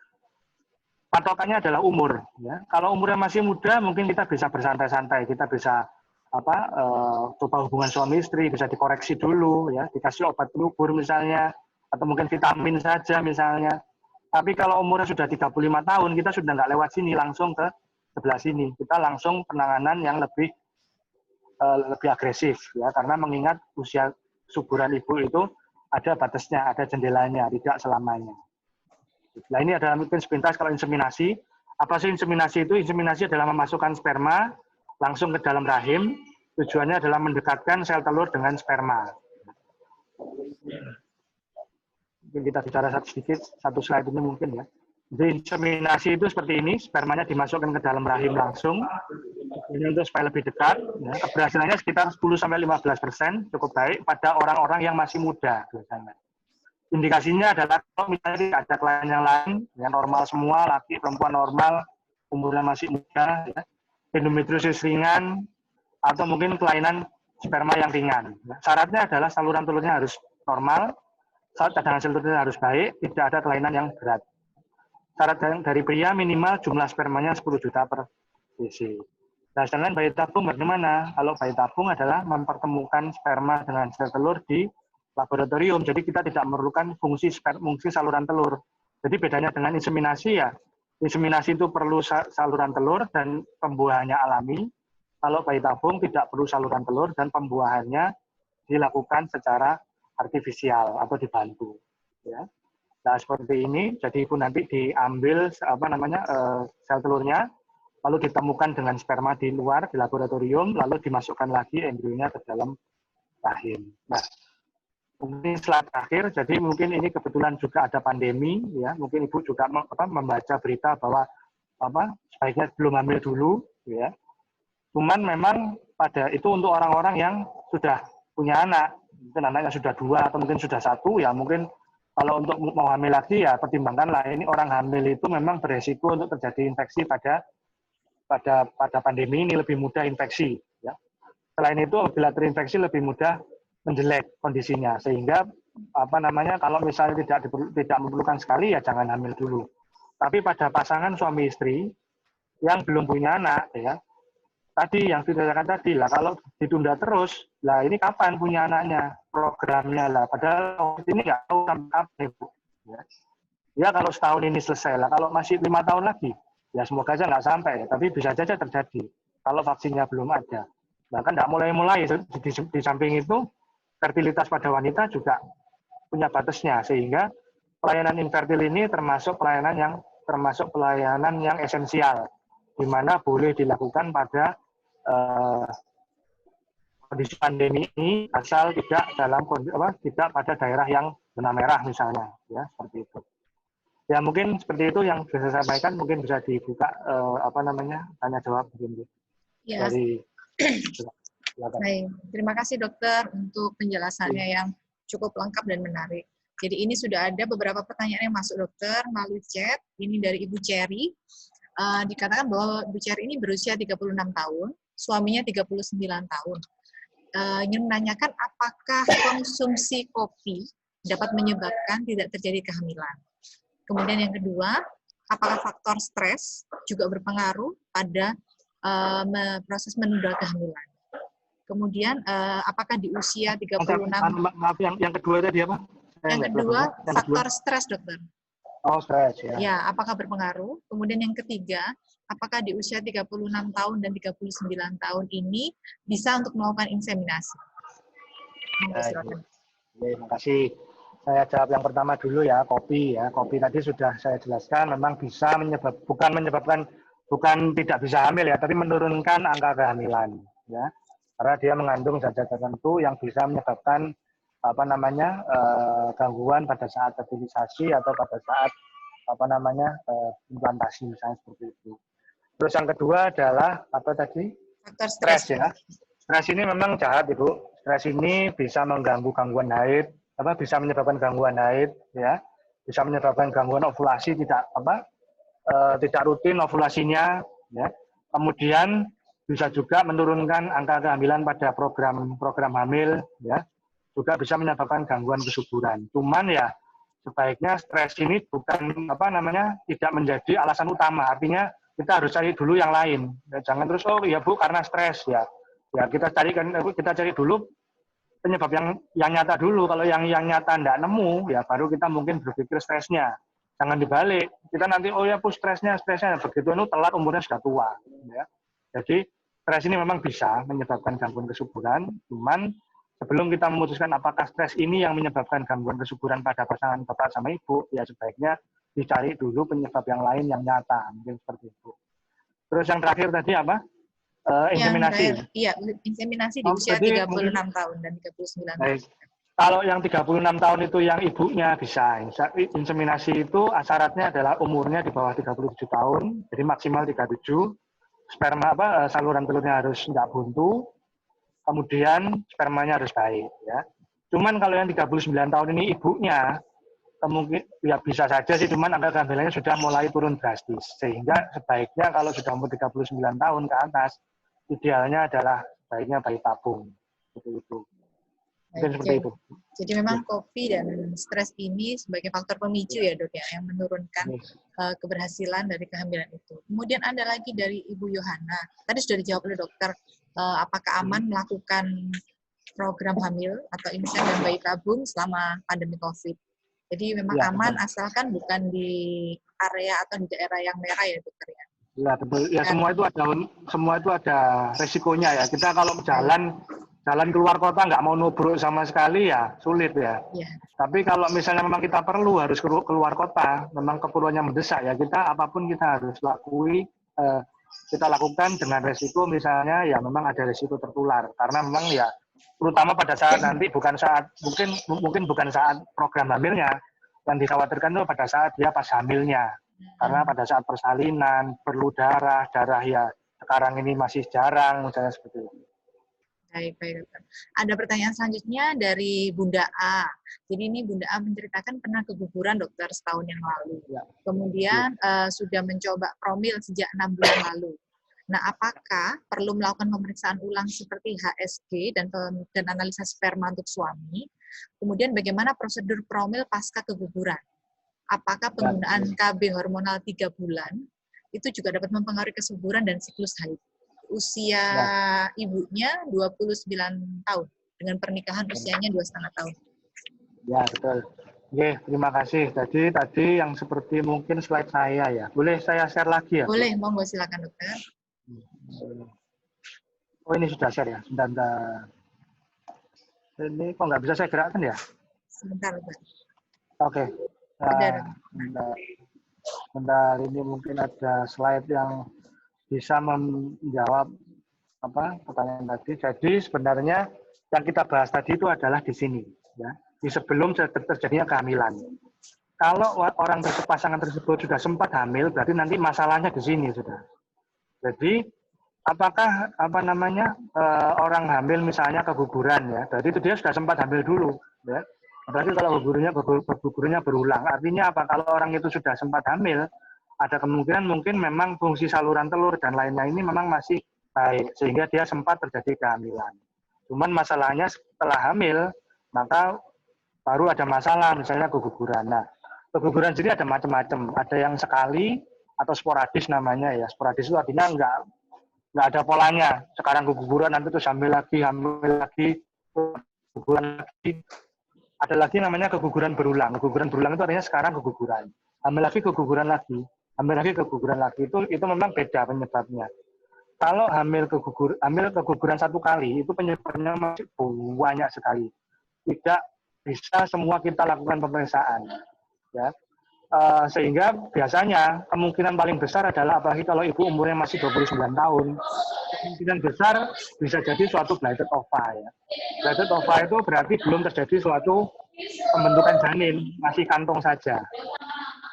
patokannya adalah umur. Ya. Kalau umurnya masih muda, mungkin kita bisa bersantai-santai, kita bisa coba hubungan suami istri, bisa dikoreksi dulu, ya, dikasih obat penubur misalnya, atau mungkin vitamin saja misalnya. Tapi kalau umurnya sudah 35 tahun, kita sudah nggak lewat sini, langsung ke sebelah sini. Kita langsung penanganan yang lebih agresif, ya, karena mengingat usia suburan ibu itu ada batasnya, ada jendelanya, tidak selamanya. Nah ini adalah mungkin sepintas kalau inseminasi. Apa sih inseminasi itu? Inseminasi adalah memasukkan sperma langsung ke dalam rahim. Tujuannya adalah mendekatkan sel telur dengan sperma. Mungkin kita bicara satu slide ini mungkin ya. Jadi inseminasi itu seperti ini, spermanya dimasukkan ke dalam rahim langsung. Ini untuk supaya lebih dekat. Ya. Keberhasilannya sekitar 10-15%, cukup baik pada orang-orang yang masih muda biasanya. Indikasinya adalah kalau misalnya tidak ada kelainan yang lain, yang normal semua, laki, perempuan normal, umurnya masih muda, ya. Endometriosis ringan, atau mungkin kelainan sperma yang ringan. Syaratnya adalah saluran telurnya harus normal, cadangan sel telurnya harus baik, tidak ada kelainan yang berat. Syarat dari pria minimal jumlah spermanya 10 juta per cc. Nah, sedangkan bayi tabung bagaimana? Kalau bayi tabung adalah mempertemukan sperma dengan sel telur di laboratorium, jadi kita tidak memerlukan fungsi saluran telur. Jadi bedanya dengan inseminasi ya, inseminasi itu perlu saluran telur dan pembuahannya alami. Kalau bayi tabung tidak perlu saluran telur dan pembuahannya dilakukan secara artifisial atau dibantu. Ya. Nah seperti ini, jadi ibu nanti diambil sel telurnya, lalu ditemukan dengan sperma di luar di laboratorium, lalu dimasukkan lagi embrionya ke dalam rahim. Nah, mungkin slide terakhir, jadi mungkin ini kebetulan juga ada pandemi, ya mungkin ibu juga membaca berita bahwa sebaiknya belum hamil dulu, ya. Cuman memang pada itu untuk orang-orang yang sudah punya anak, mungkin anaknya sudah 2 atau mungkin sudah 1, ya mungkin kalau untuk mau hamil lagi ya pertimbangkanlah, ini orang hamil itu memang beresiko untuk terjadi infeksi pada pandemi ini, lebih mudah infeksi. Ya. Selain itu bila terinfeksi lebih mudah menjelek kondisinya, sehingga kalau misalnya tidak memerlukan sekali ya jangan hamil dulu. Tapi pada pasangan suami istri yang belum punya anak, ya tadi yang dikatakan tadi lah, kalau ditunda terus, lah ini kapan punya anaknya, programnya lah, padahal ini nggak tahu sampai kapan ibu. Ya kalau setahun ini selesai lah, kalau masih 5 tahun lagi, ya semoga aja nggak sampai, tapi bisa saja terjadi kalau vaksinnya belum ada. Bahkan nggak mulai-mulai, di samping itu fertilitas pada wanita juga punya batasnya, sehingga pelayanan infertil ini termasuk pelayanan yang esensial, di mana boleh dilakukan pada kondisi pandemi ini, asal tidak tidak pada daerah yang zona merah misalnya, ya seperti itu. Ya mungkin seperti itu yang bisa saya sampaikan, mungkin bisa dibuka tanya jawab mungkin ya. Dari Baik, terima kasih dokter untuk penjelasannya yang cukup lengkap dan menarik. Jadi ini sudah ada beberapa pertanyaan yang masuk dokter melalui chat. Ini dari Ibu Cherry. dikatakan bahwa Bu Cherry ini berusia 36 tahun, suaminya 39 tahun. Ingin menanyakan apakah konsumsi kopi dapat menyebabkan tidak terjadi kehamilan. Kemudian yang kedua, apakah faktor stres juga berpengaruh pada proses menunda kehamilan. Kemudian apakah di usia 36... Maaf, yang kedua tadi apa? Yang kedua, faktor stres, dokter. Oh, stres, ya. Ya, apakah berpengaruh? Kemudian yang ketiga, apakah di usia 36 tahun dan 39 tahun ini bisa untuk melakukan inseminasi? Silakan. Terima kasih. Saya jawab yang pertama dulu ya, kopi ya. Kopi tadi sudah saya jelaskan, memang bisa bukan tidak bisa hamil ya, tapi menurunkan angka kehamilan ya. Karena dia mengandung zat-zat tertentu yang bisa menyebabkan gangguan pada saat fertilisasi atau pada saat implantasi misalnya seperti itu. Terus yang kedua adalah apa tadi? Faktor stres ya. Stres ini memang jahat, Ibu. Stres ini bisa mengganggu gangguan haid, bisa menyebabkan gangguan haid ya. Bisa menyebabkan gangguan ovulasi tidak rutin ovulasinya ya. Kemudian bisa juga menurunkan angka kehamilan pada program hamil ya. Juga bisa menyebabkan gangguan kesuburan. Cuman ya sebaiknya stres ini bukan tidak menjadi alasan utama. Artinya kita harus cari dulu yang lain. Ya, jangan terus ya Bu karena stres ya. Ya kita cari dulu penyebab yang nyata dulu. Kalau yang nyata tidak nemu ya baru kita mungkin berpikir stresnya. Jangan dibalik. Kita nanti Bu stresnya begitu telat umurnya sudah tua ya. Jadi stres ini memang bisa menyebabkan gangguan kesuburan, cuman sebelum kita memutuskan apakah stres ini yang menyebabkan gangguan kesuburan pada pasangan bapak sama ibu, ya sebaiknya dicari dulu penyebab yang lain yang nyata, mungkin seperti itu. Terus yang terakhir tadi apa? Inseminasi. Iya, inseminasi di usia 36 tahun dan 39 tahun. Kalau yang 36 tahun itu yang ibunya bisa. Inseminasi itu syaratnya adalah umurnya di bawah 37 tahun, jadi maksimal 37. Saluran telurnya harus tidak buntu, kemudian spermanya harus baik ya. Cuman kalau yang 39 tahun ini ibunya mungkin ya bisa saja sih, cuman angka kehamilannya sudah mulai turun drastis, sehingga sebaiknya kalau sudah umur 39 tahun ke atas idealnya adalah baiknya bayi tabung seperti itu. Seperti itu. Jadi memang kopi dan stres ini sebagai faktor pemicu ya dok ya, yang menurunkan keberhasilan dari kehamilan itu. Kemudian ada lagi dari Ibu Yohana. Tadi sudah dijawab oleh dokter, apakah aman melakukan program hamil atau insen dan bayi tabung selama pandemi COVID. Jadi memang ya, aman betul. Asalkan bukan di area atau di daerah yang merah ya dokter ya. Ya betul. Ya semua itu ada resikonya ya. Kita kalau jalan keluar kota nggak mau nubruk sama sekali ya sulit ya. Tapi kalau misalnya memang kita perlu harus keluar kota, memang keperluannya mendesak ya, kita apapun kita harus kita lakukan dengan resiko misalnya ya memang ada resiko tertular karena memang ya terutama pada saat nanti mungkin bukan saat program hamilnya, yang dikhawatirkan itu pada saat dia pas hamilnya. Karena pada saat persalinan perlu darah ya sekarang ini masih jarang misalnya seperti itu. Baik. Ada pertanyaan selanjutnya dari Bunda A. Jadi ini Bunda A menceritakan pernah keguguran dokter setahun yang lalu. Ya. Kemudian sudah mencoba promil sejak 6 bulan lalu. Nah, apakah perlu melakukan pemeriksaan ulang seperti HSG dan analisa sperma untuk suami? Kemudian bagaimana prosedur promil pasca keguguran? Apakah penggunaan KB hormonal 3 bulan itu juga dapat mempengaruhi kesuburan dan siklus haid? Usia ibunya 29 tahun, dengan pernikahan usianya 2,5 tahun. Ya, betul. Oke, terima kasih. Tadi yang seperti mungkin slide saya ya. Boleh saya share lagi ya? Boleh, monggo silakan dokter. Oh, ini sudah share ya? Sebentar. Ini kok nggak bisa saya gerakkan ya? Sebentar, Pak. Oke. Bentar, ini mungkin ada slide yang bisa menjawab pertanyaan tadi. Jadi sebenarnya yang kita bahas tadi itu adalah di sini, ya, di sebelum terjadinya kehamilan. Kalau pasangan tersebut sudah sempat hamil, berarti nanti masalahnya di sini sudah. Jadi apakah orang hamil misalnya keguguran ya, berarti itu dia sudah sempat hamil dulu, ya. Berarti kalau gugurnya berulang, artinya apa? Kalau orang itu sudah sempat hamil, ada kemungkinan mungkin memang fungsi saluran telur dan lainnya ini memang masih baik, sehingga dia sempat terjadi kehamilan. Cuman masalahnya setelah hamil, maka baru ada masalah, misalnya keguguran. Nah, keguguran jadi ada macam-macam. Ada yang sekali atau sporadis namanya ya. Sporadis itu artinya nggak ada polanya. Sekarang keguguran, nanti terus hamil lagi, keguguran lagi. Ada lagi namanya keguguran berulang. Keguguran berulang itu artinya sekarang keguguran. Hamil lagi, keguguran lagi. Hamil lagi, keguguran lagi. Itu memang beda penyebabnya. Kalau hamil keguguran satu kali, itu penyebabnya masih banyak sekali. Tidak bisa semua kita lakukan pemeriksaan. Ya. Sehingga biasanya kemungkinan paling besar adalah, apalagi kalau ibu umurnya masih 29 tahun, kemungkinan besar bisa jadi suatu blighted ova. Ya. Blighted ova itu berarti belum terjadi suatu pembentukan janin, masih kantung saja.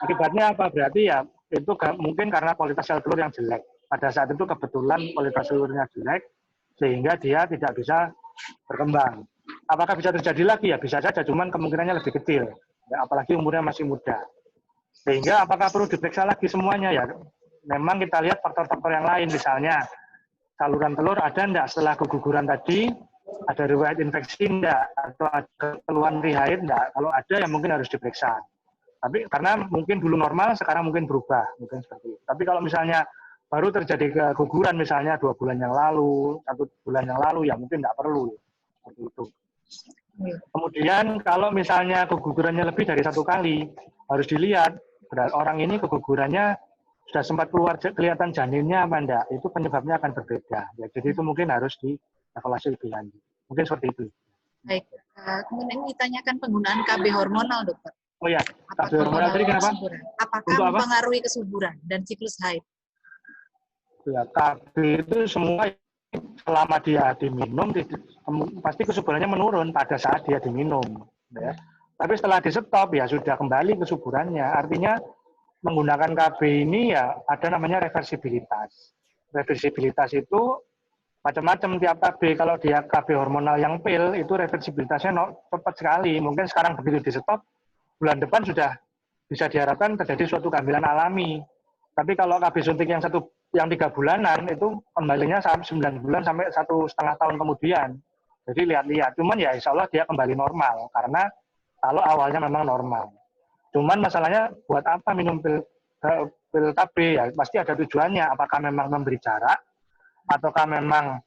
Akibatnya apa? Berarti ya itu mungkin karena kualitas sel telur yang jelek. Pada saat itu kebetulan kualitas telurnya jelek, sehingga dia tidak bisa berkembang. Apakah bisa terjadi lagi? Ya bisa saja, cuman kemungkinannya lebih kecil. Ya, apalagi umurnya masih muda. Sehingga apakah perlu diperiksa lagi semuanya? Ya, memang kita lihat faktor-faktor yang lain, misalnya saluran telur ada enggak setelah keguguran tadi, ada riwayat infeksi enggak, atau ada keluhan rihaid enggak? Kalau ada ya mungkin harus diperiksa. Tapi karena mungkin dulu normal, sekarang mungkin berubah, mungkin seperti itu. Tapi kalau misalnya baru terjadi keguguran misalnya 2 bulan yang lalu, 1 bulan yang lalu, ya mungkin enggak perlu. Seperti itu. Kemudian kalau misalnya kegugurannya lebih dari 1 kali, harus dilihat orang ini kegugurannya sudah sempat kelihatan janinnya apa enggak, itu penyebabnya akan berbeda. Ya, jadi itu mungkin harus dievaluasi lebih lanjut. Mungkin seperti itu. Baik. Kemudian ditanyakan penggunaan KB hormonal, dokter. Oh ya, KB hormonal tadi kenapa? Apakah mempengaruhi kesuburan dan siklus haid? Ya, KB itu semua selama dia diminum, pasti kesuburannya menurun pada saat dia diminum. Ya. Tapi setelah di stop ya sudah kembali kesuburannya. Artinya menggunakan KB ini ya ada namanya reversibilitas. Reversibilitas itu macam-macam tiap KB. Kalau dia KB hormonal yang pil itu reversibilitasnya cepat sekali. Mungkin sekarang begitu di stop, bulan depan sudah bisa diharapkan terjadi suatu kehamilan alami. Tapi kalau KB suntik yang 3 bulanan itu kembalinya 9 bulan sampai 1,5 tahun kemudian. Jadi lihat-lihat. Cuman ya insya Allah dia kembali normal karena kalau awalnya memang normal. Cuman masalahnya buat apa minum pil KB ya pasti ada tujuannya. Apakah memang memberi jarak, ataukah memang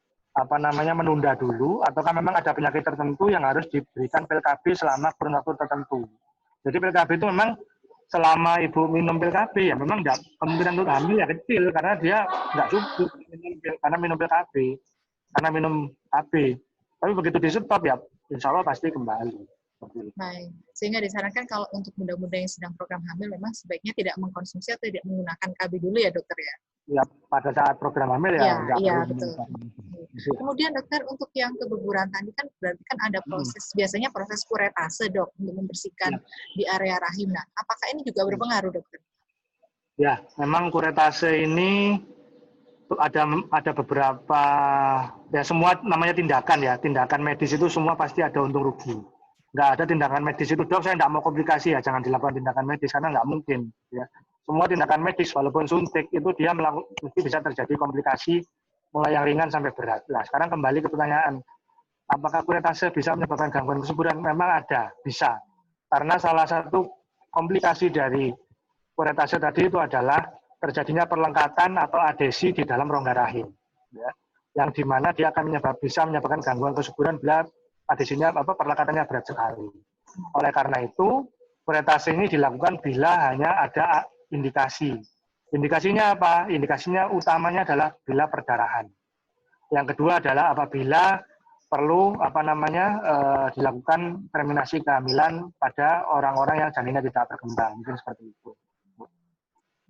menunda dulu, ataukah memang ada penyakit tertentu yang harus diberikan pil KB selama kurun waktu tertentu. Jadi pil KB itu memang selama ibu minum pil KB ya memang kemungkinan untuk hamil ya kecil karena dia nggak cukup karena minum pil KB, karena minum KB. Tapi begitu di stop ya insya Allah pasti kembali. Baik, sehingga disarankan kalau untuk muda-muda yang sedang program hamil memang sebaiknya tidak mengkonsumsi atau tidak menggunakan KB dulu ya dokter ya? Ya pada saat program hamil ya nggak perlu. Betul. Kemudian dokter untuk yang keguguran tadi kan berarti kan ada proses, biasanya proses kuretase dok untuk membersihkan di area rahim. Nah, apakah ini juga berpengaruh dokter? Ya, memang kuretase ini ada beberapa ya semua namanya tindakan medis itu semua pasti ada untung rugi. Nggak ada tindakan medis itu, dok saya nggak mau komplikasi ya, jangan dilakukan tindakan medis, karena nggak mungkin. Ya. Semua tindakan medis, walaupun suntik, itu dia mesti bisa terjadi komplikasi, mulai yang ringan sampai berat. Nah, sekarang kembali ke pertanyaan, apakah kuretase bisa menyebabkan gangguan kesuburan? Memang ada, bisa. Karena salah satu komplikasi dari kuretase tadi itu adalah terjadinya perlengkatan atau adesi di dalam rongga rahim. Ya. Yang dimana dia akan bisa menyebabkan gangguan kesuburan bila adesinya perlekatannya berat sekali. Oleh karena itu, kuretase ini dilakukan bila hanya ada indikasi. Indikasinya apa? Indikasinya utamanya adalah bila perdarahan. Yang kedua adalah apabila perlu dilakukan terminasi kehamilan pada orang-orang yang janinnya tidak berkembang. Mungkin seperti itu.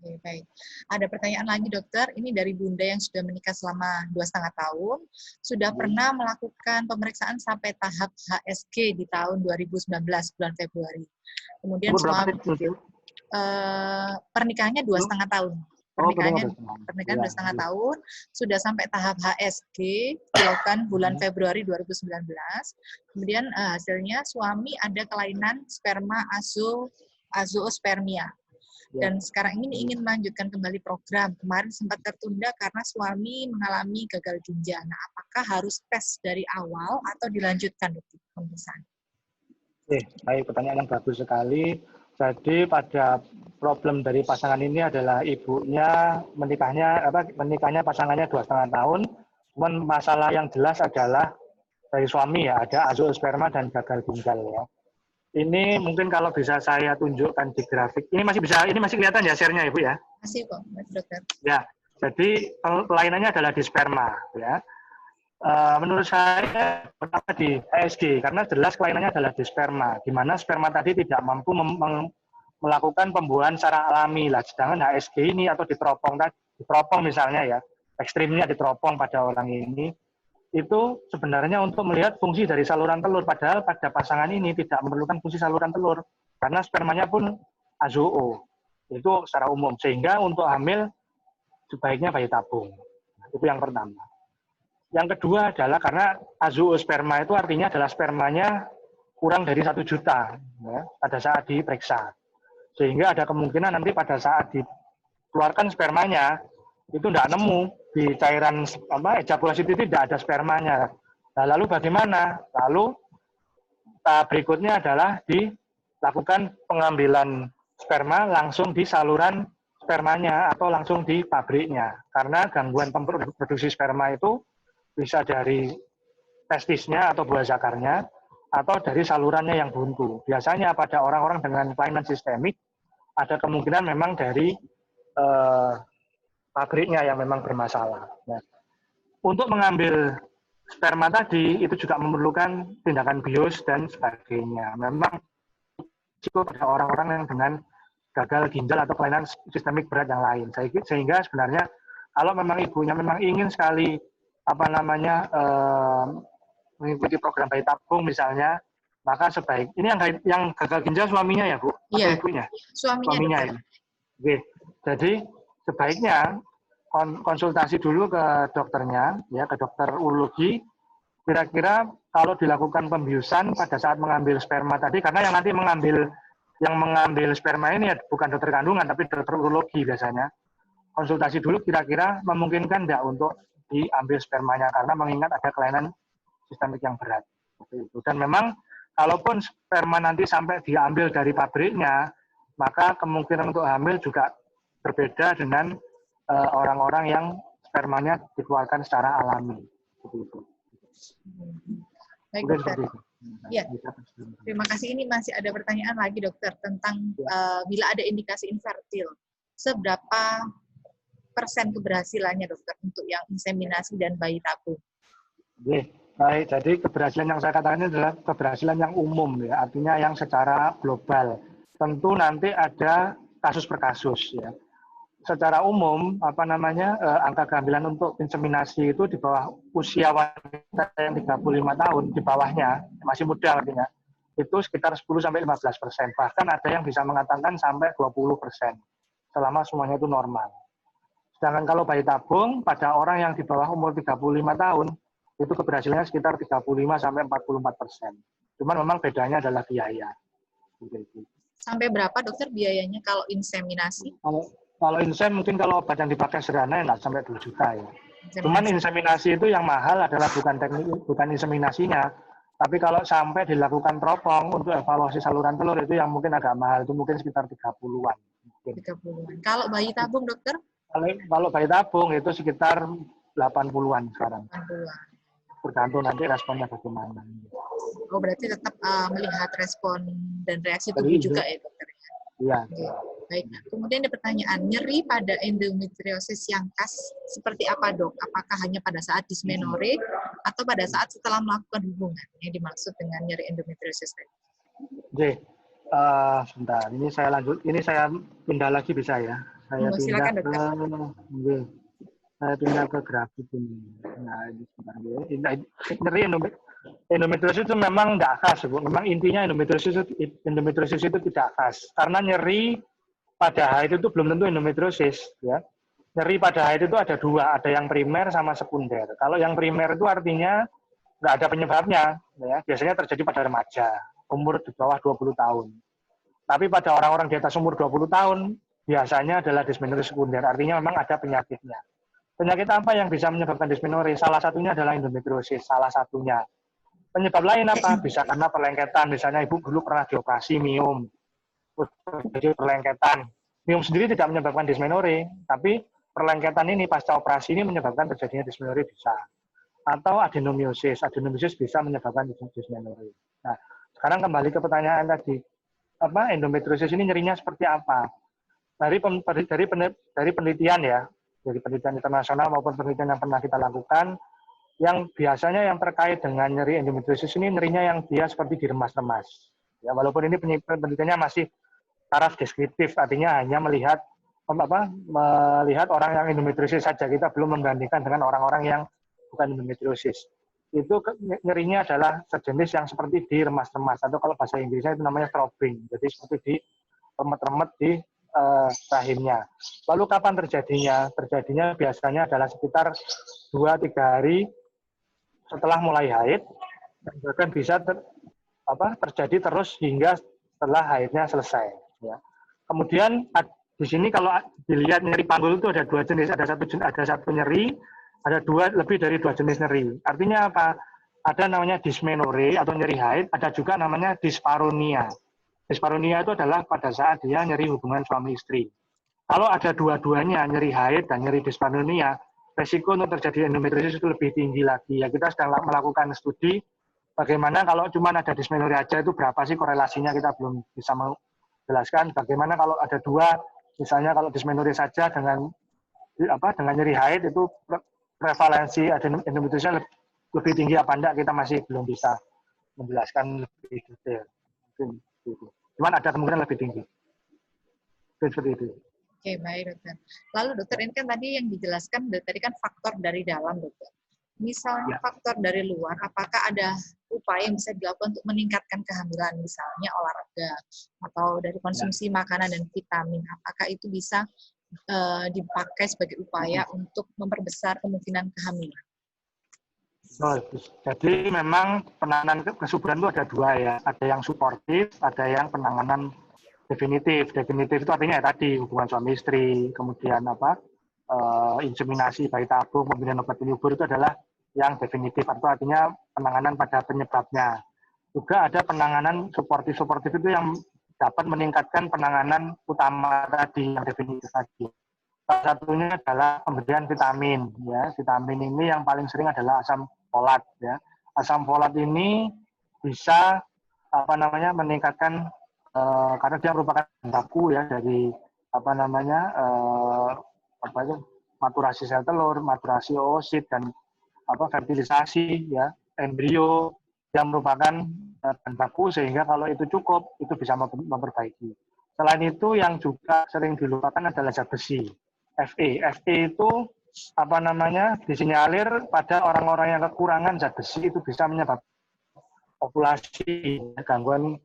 Oke, baik. Ada pertanyaan lagi dokter, ini dari Bunda yang sudah menikah selama 2,5 tahun, sudah pernah melakukan pemeriksaan sampai tahap HSG di tahun 2019 bulan Februari. Kemudian suami pernikahannya 2,5 tahun. Pernikahan 2,5 tahun, sudah sampai tahap HSG dilakukan bulan Februari 2019. Kemudian hasilnya suami ada kelainan sperma azoospermia. dan sekarang ini ingin melanjutkan kembali program. Kemarin sempat tertunda karena suami mengalami gagal ginjal. Nah, apakah harus tes dari awal atau dilanjutkan dokter pemeriksaan? Baik, pertanyaan yang bagus sekali. Jadi pada problem dari pasangan ini adalah ibunya menikahnya pasangannya 2,5 tahun. Cuman masalah yang jelas adalah dari suami ya, ada azoosperma dan gagal ginjal ya. Ini mungkin kalau bisa saya tunjukkan di grafik. Ini masih kelihatan ya share-nya Ibu ya? Masih kok, dokter. Ya, jadi pelayanannya adalah di sperma ya. Menurut saya pertama di ASG karena jelas kelainannya adalah di sperma, di mana sperma tadi tidak mampu melakukan pembuahan secara alami lah. Sedangkan HSG ini atau diteropong misalnya ya, ekstrimnya diteropong pada orang ini, itu sebenarnya untuk melihat fungsi dari saluran telur. Padahal pada pasangan ini tidak memerlukan fungsi saluran telur karena spermanya pun azoo itu secara umum. Sehingga untuk hamil sebaiknya bayi tabung. Itu yang pertama. Yang kedua adalah karena azoosperma itu artinya adalah spermanya kurang dari 1 juta ya, pada saat diperiksa. Sehingga ada kemungkinan nanti pada saat dikeluarkan spermanya itu tidak nemu di cairan ejakulasi itu tidak ada spermanya. Nah, lalu bagaimana? Lalu tahap berikutnya adalah dilakukan pengambilan sperma langsung di saluran spermanya atau langsung di pabriknya. Karena gangguan produksi sperma itu bisa dari testisnya atau buah zakarnya, atau dari salurannya yang buntu. Biasanya pada orang-orang dengan kelainan sistemik, ada kemungkinan memang dari pabriknya yang memang bermasalah. Nah, untuk mengambil sperma tadi, itu juga memerlukan tindakan bios dan sebagainya. Memang cukup pada orang-orang yang dengan gagal ginjal atau kelainan sistemik berat yang lain. Sehingga sebenarnya kalau memang ibunya memang ingin sekali mengikuti program bayi tabung misalnya, maka ini yang gagal ginjal suaminya ya Bu? Iya, atau ibunya? Suaminya ya. Oke. Jadi sebaiknya konsultasi dulu ke dokternya, ya ke dokter urologi. Kira-kira kalau dilakukan pembiusan pada saat mengambil sperma tadi, karena yang nanti mengambil sperma ini ya bukan dokter kandungan tapi dokter urologi biasanya. Konsultasi dulu kira-kira memungkinkan tidak untuk diambil spermanya karena mengingat ada kelainan sistemik yang berat. Dan memang kalaupun sperma nanti sampai diambil dari pabriknya, maka kemungkinan untuk hamil juga berbeda dengan orang-orang yang spermanya dikeluarkan secara alami. Baik dokter. Ya, terima kasih. Ini masih ada pertanyaan lagi dokter tentang bila ada indikasi infertil, seberapa persen keberhasilannya dokter untuk yang inseminasi dan bayi tabung? Baik, jadi keberhasilan yang saya katakan ini adalah keberhasilan yang umum ya, artinya yang secara global. Tentu nanti ada kasus per kasus ya. Secara umum angka kehamilan untuk inseminasi itu di bawah usia wanita yang 35 tahun, di bawahnya masih muda artinya itu sekitar 10-15%. Bahkan ada yang bisa mengatakan sampai 20% selama semuanya itu normal. Sedangkan kalau bayi tabung pada orang yang di bawah umur 35 tahun itu keberhasilannya sekitar 35-44%. Cuman memang bedanya adalah biaya. Sampai berapa dokter biayanya kalau inseminasi? Kalau insem mungkin kalau obat yang dipakai sederhana nggak sampai 2 juta ya. Cuman inseminasi itu yang mahal adalah bukan inseminasinya, tapi kalau sampai dilakukan teropong untuk evaluasi saluran telur itu yang mungkin agak mahal, itu mungkin sekitar 30-an. 30-an. Kalau bayi tabung dokter? Kalau bayi tabung itu sekitar 80-an sekarang. 80-an. Tergantung nanti responnya bagaimana. Oh, berarti tetap melihat respon dan reaksi tubuh juga ya dokter? Iya. Oke. Baik. Kemudian ada pertanyaan, nyeri pada endometriosis yang khas seperti apa dok? Apakah hanya pada saat dysmenorrhea atau pada saat setelah melakukan hubungan yang dimaksud dengan nyeri endometriosis tadi? Oke. Sebentar. Ini saya lanjut. Ini saya pindah lagi bisa ya? Silakan dokter. Saya pindah ke grafik ini. Nah, ini sebentar ya. Nyeri endometriosis itu memang tidak khas, Bu. Memang intinya endometriosis itu tidak khas. Karena nyeri pada haid itu belum tentu endometriosis, ya. Nyeri pada haid itu ada dua, ada yang primer sama sekunder. Kalau yang primer itu artinya nggak ada penyebabnya, ya. Biasanya terjadi pada remaja, umur di bawah 20 tahun. Tapi pada orang-orang di atas umur 20 tahun, biasanya adalah dysmenorrhea sekunder, artinya memang ada penyakitnya. Penyakit apa yang bisa menyebabkan dysmenorrhea? Salah satunya adalah endometriosis, salah satunya. Penyebab lain apa? Bisa karena perlengketan, misalnya ibu dulu pernah dioperasi miom, jadi perlengketan. Miom sendiri tidak menyebabkan dysmenorrhea, tapi perlengketan ini pasca operasi ini menyebabkan terjadinya dysmenorrhea bisa. Atau adenomiosis bisa menyebabkan dysmenorrhea. Nah, sekarang kembali ke pertanyaan tadi, endometriosis ini nyerinya seperti apa? Dari penelitian ya, dari penelitian internasional maupun penelitian yang pernah kita lakukan, yang biasanya yang terkait dengan nyeri endometriosis ini nyerinya yang dia seperti diremas-remas. Ya, walaupun ini penelitiannya masih taraf deskriptif, artinya hanya melihat orang yang endometriosis saja, kita belum membandingkan dengan orang-orang yang bukan endometriosis. Itu nyerinya adalah sejenis yang seperti diremas-remas, atau kalau bahasa Inggrisnya itu namanya throbbing, jadi seperti di remet-remet di rahimnya. Lalu kapan terjadinya? Terjadinya biasanya adalah sekitar 2-3 hari setelah mulai haid, dan bahkan bisa terjadi terus hingga setelah haidnya selesai. Ya. Kemudian di sini kalau dilihat nyeri panggul itu ada 2 jenis, ada satu nyeri, ada lebih dari 2 jenis nyeri. Artinya apa? Ada namanya dysmenorrhea atau nyeri haid, ada juga namanya dyspareunia. Dyspareunia itu adalah pada saat dia nyeri hubungan suami istri. Kalau ada dua-duanya, nyeri haid dan nyeri dyspareunia, resiko untuk terjadi endometriosis itu lebih tinggi lagi. Ya, kita sedang melakukan studi bagaimana kalau cuma ada dysmenorrhea aja itu berapa sih korelasinya, kita belum bisa menjelaskan. Bagaimana kalau ada 2, misalnya kalau dysmenorrhea saja dengan nyeri haid itu prevalensi endometriosis lebih tinggi apa enggak, kita masih belum bisa menjelaskan lebih detail. Mungkin itu. Cuman ada kemungkinan lebih tinggi. Seperti itu. Oke, baik dokter. Lalu dokter, ini kan tadi yang dijelaskan, tadi kan faktor dari dalam dokter. Misalnya faktor dari luar, apakah ada upaya yang bisa dilakukan untuk meningkatkan kehamilan, misalnya olahraga, atau dari konsumsi makanan dan vitamin, apakah itu bisa dipakai sebagai upaya untuk memperbesar kemungkinan kehamilan? Jadi memang penanganan kesuburan itu ada 2 ya, ada yang suportif, ada yang penanganan definitif. Definitif itu artinya ya tadi hubungan suami istri, kemudian inseminasi bayi tabung, kemudian obat penyubur, itu adalah yang definitif, atau artinya penanganan pada penyebabnya. Juga ada penanganan suportif itu yang dapat meningkatkan penanganan utama tadi, yang definitif tadi. Salah satunya adalah pemberian vitamin. Ya, vitamin ini yang paling sering adalah asam folat. Ya, asam folat ini bisa meningkatkan karena dia merupakan baku ya dari maturasi sel telur, maturasi oosit, dan fertilisasi ya embrio, yang merupakan bahan baku, sehingga kalau itu cukup itu bisa memperbaiki. Selain itu yang juga sering dilupakan adalah zat besi. Fe itu disinyalir pada orang-orang yang kekurangan zat besi itu bisa menyebabkan ovulasi, gangguan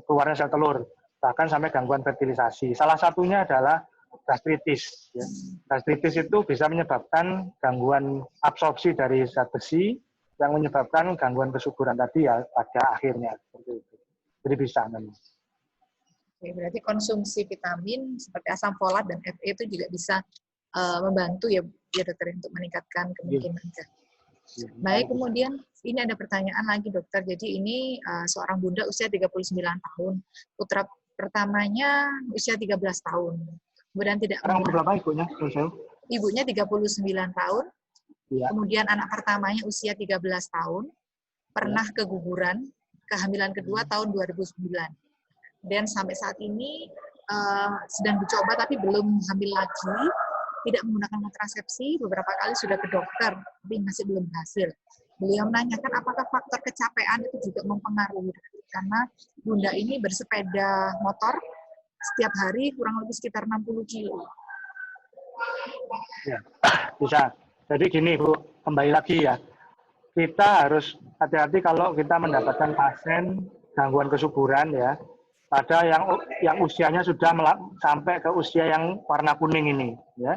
keluarnya sel telur, bahkan sampai gangguan fertilisasi. Salah satunya adalah gastritis. Ya. Gastritis itu bisa menyebabkan gangguan absorpsi dari zat besi yang menyebabkan gangguan kesuburan tadi ya pada akhirnya. Seperti itu. Jadi bisa memang. Oke, berarti konsumsi vitamin seperti asam folat dan Fe itu juga bisa membantu ya dokter untuk meningkatkan kemungkinan. Baik, kemudian ini ada pertanyaan lagi dokter. Jadi ini seorang bunda usia 39 tahun. Putra pertamanya usia 13 tahun. Kemudian tidak berapa ibunya? Ibunya 39 tahun. Ya. Kemudian anak pertamanya usia 13 tahun. Pernah keguguran, kehamilan kedua tahun 2009. Dan sampai saat ini sedang dicoba tapi belum hamil lagi. Tidak menggunakan kontrasepsi, beberapa kali sudah ke dokter, tapi masih belum berhasil. Beliau menanyakan apakah faktor kecapean itu juga mempengaruhi, karena bunda ini bersepeda motor setiap hari kurang lebih sekitar 60 kilo. Ya, bisa. Jadi gini Bu, kembali lagi ya, kita harus hati-hati kalau kita mendapatkan pasien gangguan kesuburan ya, ada yang usianya sudah sampai ke usia yang warna kuning ini ya.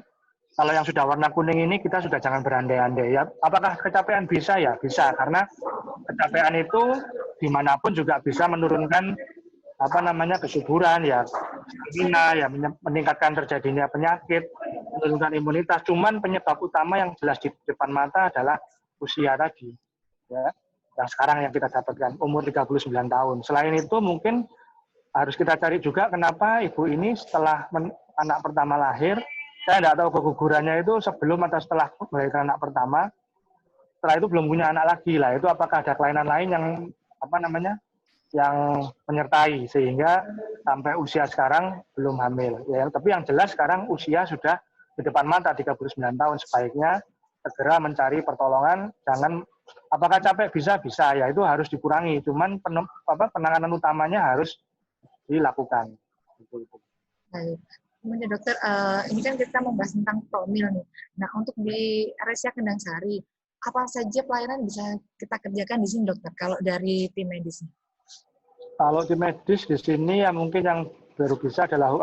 Kalau yang sudah warna kuning ini kita sudah jangan berandai-andai ya. Apakah kecapean? Bisa ya, bisa, karena kecapean itu dimanapun juga bisa menurunkan apa namanya kesuburan ya, stamina ya, meningkatkan terjadinya penyakit, menurunkan imunitas. Cuman penyebab utama yang jelas di depan mata adalah usia tadi, ya, yang sekarang yang kita dapatkan umur 39 tahun. Selain itu mungkin harus kita cari juga kenapa ibu ini setelah anak pertama lahir, saya tidak tahu kegugurannya itu sebelum atau setelah melahirkan anak pertama. Setelah itu belum punya anak lagi lah. Itu apakah ada kelainan lain yang apa namanya yang menyertai sehingga sampai usia sekarang belum hamil. Ya, tapi yang jelas sekarang usia sudah di depan mata 39 tahun. Sebaiknya segera mencari pertolongan. Jangan apakah capek bisa ya itu harus dikurangi. Cuman penanganan utamanya harus dilakukan. Baik. Kemudian dokter, ini kan kita membahas tentang promil nih. Nah, untuk di RSUD Kendang Sari, apa saja pelayanan bisa kita kerjakan di sini dokter kalau dari tim medis? Kalau tim medis di sini ya mungkin yang baru bisa adalah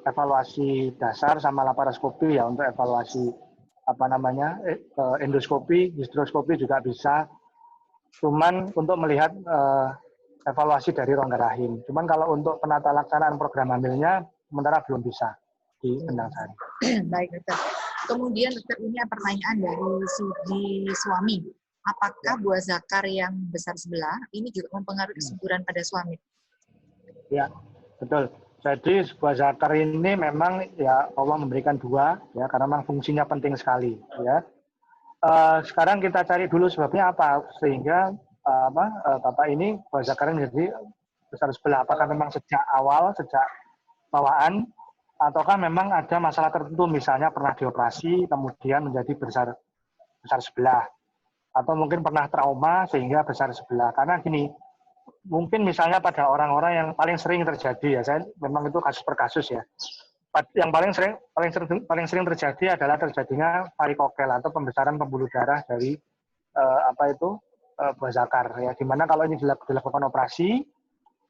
evaluasi dasar sama laparoskopi ya untuk evaluasi apa namanya endoskopi, histeroskopi juga bisa. Cuman untuk melihat evaluasi dari rongga rahim. Cuman kalau untuk penata laksanaan program hamilnya sementara belum bisa di Kendang Sari. Baik dokter. Kemudian dokter ini pertanyaan dari suami. Apakah buah zakar yang besar sebelah ini juga mempengaruhi kesuburan pada suami? Ya, betul. Jadi buah zakar ini memang ya Allah memberikan dua ya karena memang fungsinya penting sekali ya. Sekarang kita cari dulu sebabnya apa sehingga Bapak ini buah zakar menjadi besar sebelah. Apakah memang sejak awal, sejak bawaan, ataukah memang ada masalah tertentu, misalnya pernah dioperasi, kemudian menjadi besar sebelah. Atau mungkin pernah trauma sehingga besar sebelah. Karena gini, mungkin misalnya pada orang-orang yang paling sering terjadi, ya saya memang itu kasus per kasus ya. Yang paling sering terjadi adalah terjadinya varikokel atau pembesaran pembuluh darah dari buah zakar. Ya, dimana kalau ini dilakukan operasi,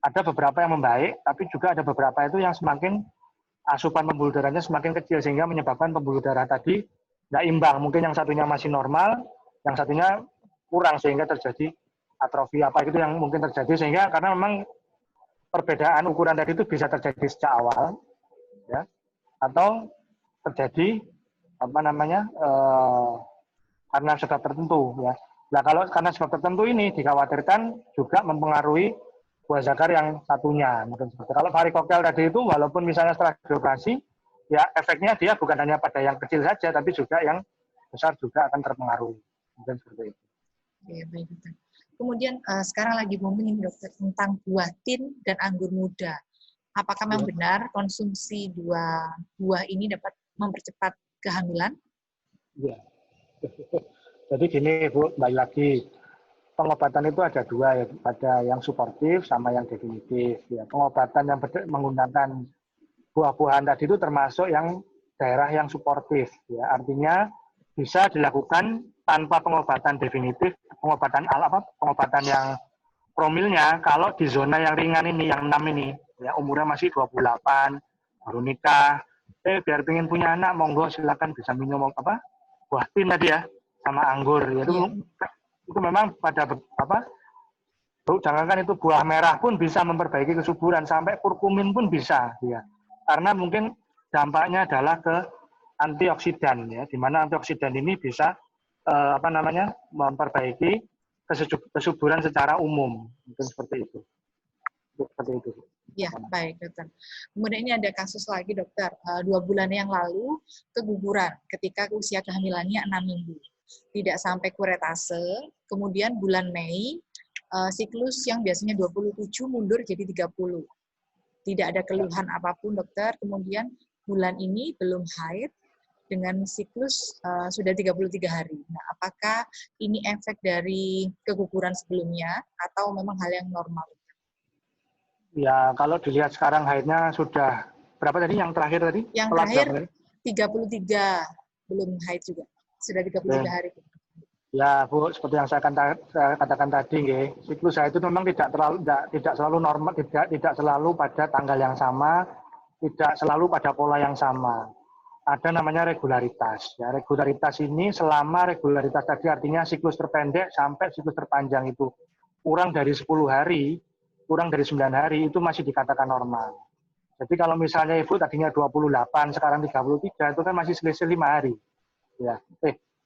ada beberapa yang membaik, tapi juga ada beberapa itu yang semakin asupan pembuluh darahnya semakin kecil sehingga menyebabkan pembuluh darah tadi tidak imbang. Mungkin yang satunya masih normal, yang satunya kurang sehingga terjadi atrofi apa itu yang mungkin terjadi sehingga karena memang perbedaan ukuran tadi itu bisa terjadi sejak awal, ya, atau terjadi karena sebab tertentu, ya. Nah kalau karena sebab tertentu ini dikhawatirkan juga mempengaruhi buah zakar yang satunya. Mungkin seperti kalau varikokel tadi itu walaupun misalnya setelah dioperasi, ya efeknya dia bukan hanya pada yang kecil saja, tapi juga yang besar juga akan terpengaruhi. Mungkin seperti itu. Ya, baik dokter. Kemudian sekarang lagi booming dokter tentang buah tin dan anggur muda. Apakah memang benar konsumsi dua buah ini dapat mempercepat kehamilan? Iya. Jadi gini Bu, kembali lagi. Pengobatan itu ada dua ya, ada yang suportif sama yang definitif. Ya, pengobatan yang menggunakan buah-buahan tadi itu termasuk yang daerah yang suportif. Ya, artinya bisa dilakukan tanpa pengobatan definitif, pengobatan yang promilnya kalau di zona yang ringan ini, yang 6 ini, ya umurnya masih 28, baru nikah, biar pengen punya anak, monggo silakan bisa minum buah tin tadi ya, sama anggur. Ya, itu memang pada jangankan itu buah merah pun bisa memperbaiki kesuburan, sampai kurkumin pun bisa, ya. Karena mungkin dampaknya adalah ke antioksidan, ya, di mana antioksidan ini bisa memperbaiki kesuburan secara umum, mungkin seperti itu. Ya, baik dokter. Kemudian ini ada kasus lagi dokter, 2 bulan yang lalu keguguran ketika usia kehamilannya 6 minggu. Tidak sampai kuretase, kemudian bulan Mei, siklus yang biasanya 27 mundur jadi 30. Tidak ada keluhan apapun dokter, kemudian bulan ini belum haid, dengan siklus sudah 33 hari. Nah, apakah ini efek dari keguguran sebelumnya atau memang hal yang normal? Ya, kalau dilihat sekarang haidnya sudah berapa tadi yang terakhir tadi? Yang terakhir 33, belum haid juga. Sudah 33 hari. Ya, Bu, seperti yang saya katakan tadi, siklus haid itu memang tidak selalu normal, tidak selalu pada tanggal yang sama, tidak selalu pada pola yang sama. Ada namanya regularitas. Ya, regularitas ini selama regularitas tadi artinya siklus terpendek sampai siklus terpanjang itu kurang dari 10 hari, kurang dari 9 hari itu masih dikatakan normal. Jadi kalau misalnya ibu tadinya 28, sekarang 33, itu kan masih selisih 5 hari. Ya,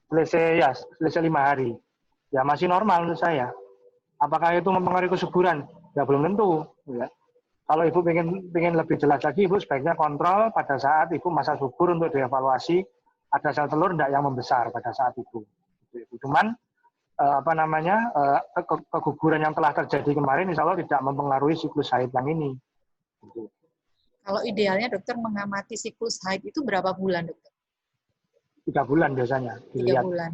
selisih 5 hari. Ya masih normal menurut saya. Apakah itu mempengaruhi kesuburan? Ya belum tentu. Ya. Kalau ibu pengen lebih jelas lagi, ibu sebaiknya kontrol pada saat ibu masa subur untuk dievaluasi ada sel telur enggak yang membesar pada saat itu. Cuman keguguran yang telah terjadi kemarin insya Allah tidak mempengaruhi siklus haid yang ini. Kalau idealnya dokter mengamati siklus haid itu berapa bulan, dokter? 3 bulan biasanya. 3 bulan.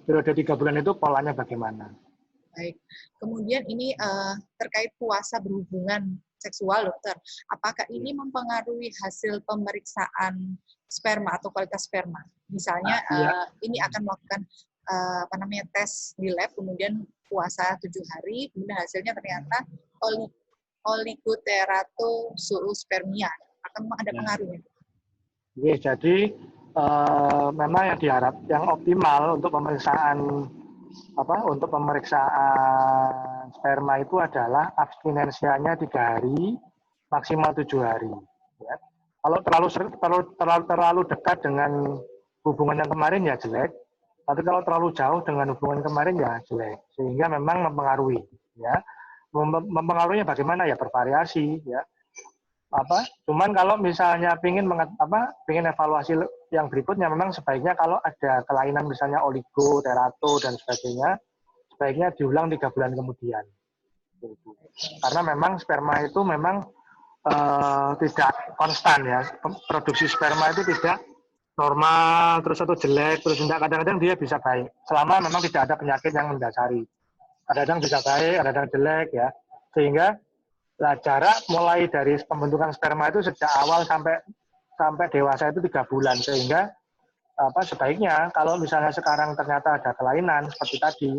Periode 3 bulan itu polanya bagaimana? Baik. Kemudian ini terkait puasa berhubungan seksual, dokter. Apakah ini mempengaruhi hasil pemeriksaan sperma atau kualitas sperma? Misalnya ini akan melakukan tes di lab, kemudian puasa 7 hari, kemudian hasilnya ternyata oligoteratozoospermia. Akan ada pengaruhnya? Oke, jadi memang yang optimal untuk pemeriksaan sperma itu adalah abstinensianya 3 hari, maksimal 7 hari. Ya. Kalau terlalu dekat dengan hubungan yang kemarin ya jelek, tapi kalau terlalu jauh dengan hubungan kemarin ya jelek, sehingga memang mempengaruhi. Ya. Mempengaruhinya bagaimana ya bervariasi. Ya. Cuman kalau misalnya pengen evaluasi yang berikutnya, memang sebaiknya kalau ada kelainan misalnya oligo, terato dan sebagainya, sebaiknya diulang 3 bulan kemudian. Karena memang sperma itu memang tidak konstan ya, produksi sperma itu tidak normal, terus atau jelek, terus tidak, kadang-kadang dia bisa baik, selama memang tidak ada penyakit yang mendasari. Kadang-kadang bisa baik, kadang-kadang jelek ya, sehingga jarak mulai dari pembentukan sperma itu sejak awal sampai dewasa itu 3 bulan, sehingga sebaiknya kalau misalnya sekarang ternyata ada kelainan seperti tadi,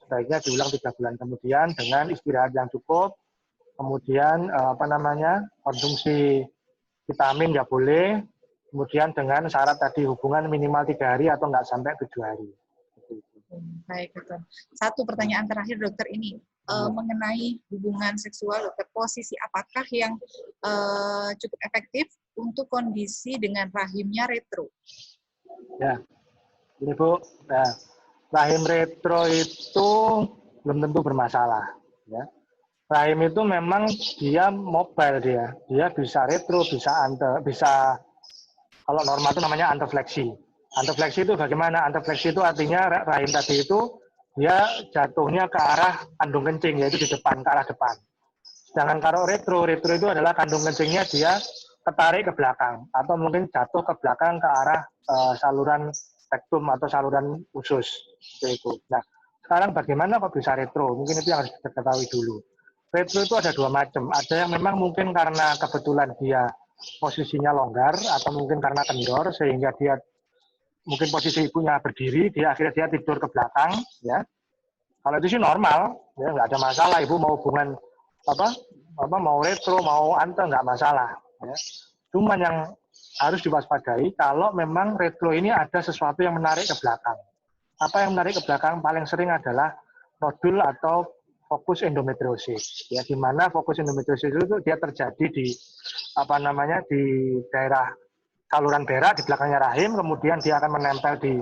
sebaiknya diulang 3 bulan kemudian dengan istirahat yang cukup, kemudian konsumsi vitamin ya boleh, kemudian dengan syarat tadi hubungan minimal 3 hari atau enggak sampai 7 hari. Baik, dokter. Satu pertanyaan terakhir, dokter, ini mengenai hubungan seksual, dokter. Posisi apakah yang cukup efektif untuk kondisi dengan rahimnya retro? Ya, ini Bu. Nah, rahim retro itu belum tentu bermasalah. Ya. Rahim itu memang dia mobile dia bisa retro, bisa kalau normal itu namanya antefleksi. Antefleksi itu bagaimana? Antefleksi itu artinya rahim tadi itu dia jatuhnya ke arah kandung kencing, yaitu di depan, ke arah depan. Sedangkan kalau retro itu adalah kandung kencingnya dia ketarik ke belakang, atau mungkin jatuh ke belakang ke arah saluran rektum atau saluran usus. Itu. Nah, sekarang bagaimana kok bisa retro? Mungkin itu yang harus kita ketahui dulu. Retro itu ada 2 macam. Ada yang memang mungkin karena kebetulan dia posisinya longgar, atau mungkin karena kendor, sehingga dia mungkin posisi ibunya berdiri, akhirnya dia tidur ke belakang, ya. Kalau itu sih normal, ya nggak ada masalah. Ibu mau hubungan mau retro, mau ante nggak masalah. Ya. Cuman yang harus diwaspadai kalau memang retro ini ada sesuatu yang menarik ke belakang. Apa yang menarik ke belakang paling sering adalah nodul atau fokus endometriosis. Ya, di mana fokus endometriosis itu dia terjadi di di daerah saluran berak di belakangnya rahim, kemudian dia akan menempel di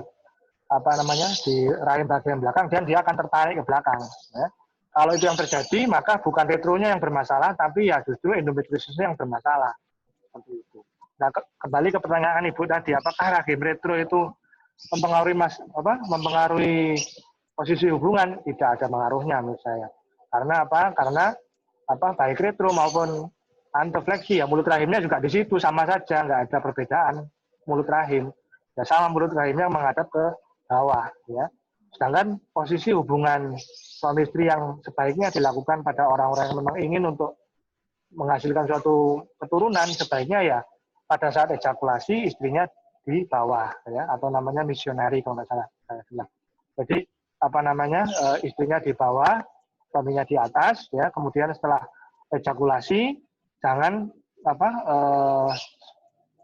di rahim bagian belakang dan dia akan tertarik ke belakang. Ya. Kalau itu yang terjadi, maka bukan retronya yang bermasalah, tapi ya justru endometriosisnya yang bermasalah. Seperti itu. Nah, kembali ke pertanyaan Ibu tadi, apakah rahim retro itu mempengaruhi posisi hubungan? Tidak ada pengaruhnya menurut saya. Karena apa? Karena baik retro maupun antefleksi ya mulut rahimnya juga di situ sama saja, nggak ada perbedaan mulut rahim. Ya sama mulut rahimnya menghadap ke bawah ya. Sedangkan posisi hubungan suami istri yang sebaiknya dilakukan pada orang-orang yang memang ingin untuk menghasilkan suatu keturunan, sebaiknya ya pada saat ejakulasi istrinya di bawah ya, atau namanya misionari kalau nggak salah saya bilang. Jadi istrinya di bawah, suaminya di atas ya, kemudian setelah ejakulasi jangan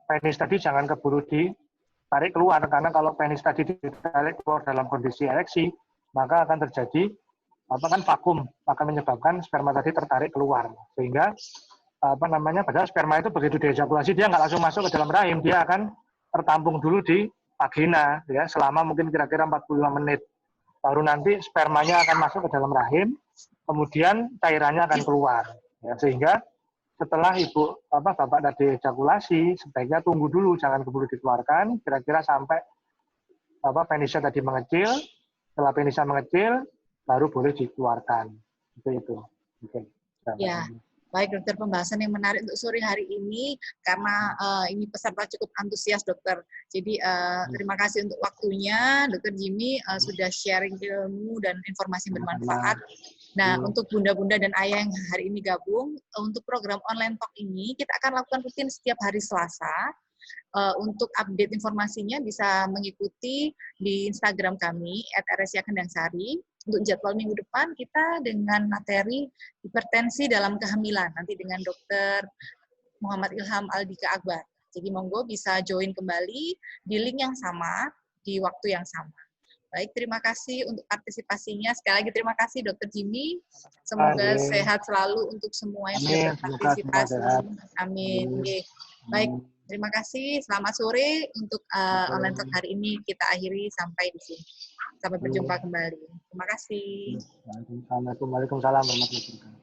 penis tadi jangan keburu ditarik keluar, karena kalau penis tadi ditarik keluar dalam kondisi ereksi, maka akan terjadi kan vakum akan menyebabkan sperma tadi tertarik keluar, sehingga padahal sperma itu begitu diejakulasi dia nggak langsung masuk ke dalam rahim, dia akan tertampung dulu di vagina ya selama mungkin kira-kira 45 menit. Baru nanti spermanya akan masuk ke dalam rahim, kemudian cairannya akan keluar. Ya, sehingga setelah bapak tadi ejakulasi, sebaiknya tunggu dulu, jangan keburu dikeluarkan, kira-kira sampai penisnya tadi mengecil. Setelah penisnya mengecil, baru boleh dikeluarkan. Itu. Mungkin. Ya. Baik dokter, pembahasan yang menarik untuk sore hari ini karena ini peserta cukup antusias dokter. Jadi terima kasih untuk waktunya dokter Jimmy sudah sharing ilmu dan informasi bermanfaat. Nah untuk bunda-bunda dan ayah yang hari ini gabung untuk program online talk ini kita akan lakukan rutin setiap hari Selasa. Untuk update informasinya bisa mengikuti di Instagram kami @rsya_kendangsari. Untuk jadwal minggu depan kita dengan materi hipertensi dalam kehamilan nanti dengan Dr. Muhammad Ilham Aldika Akbar. Jadi monggo bisa join kembali di link yang sama di waktu yang sama. Baik, terima kasih untuk partisipasinya. Sekali lagi terima kasih Dr. Jimmy. Semoga sehat selalu untuk semua yang sudah berpartisipasi. Amin. Baik, terima kasih. Selamat sore untuk online talk hari ini kita akhiri sampai di sini. Sampai berjumpa kembali. Terima kasih. Waalaikumsalam warahmatullahi wabarakatuh.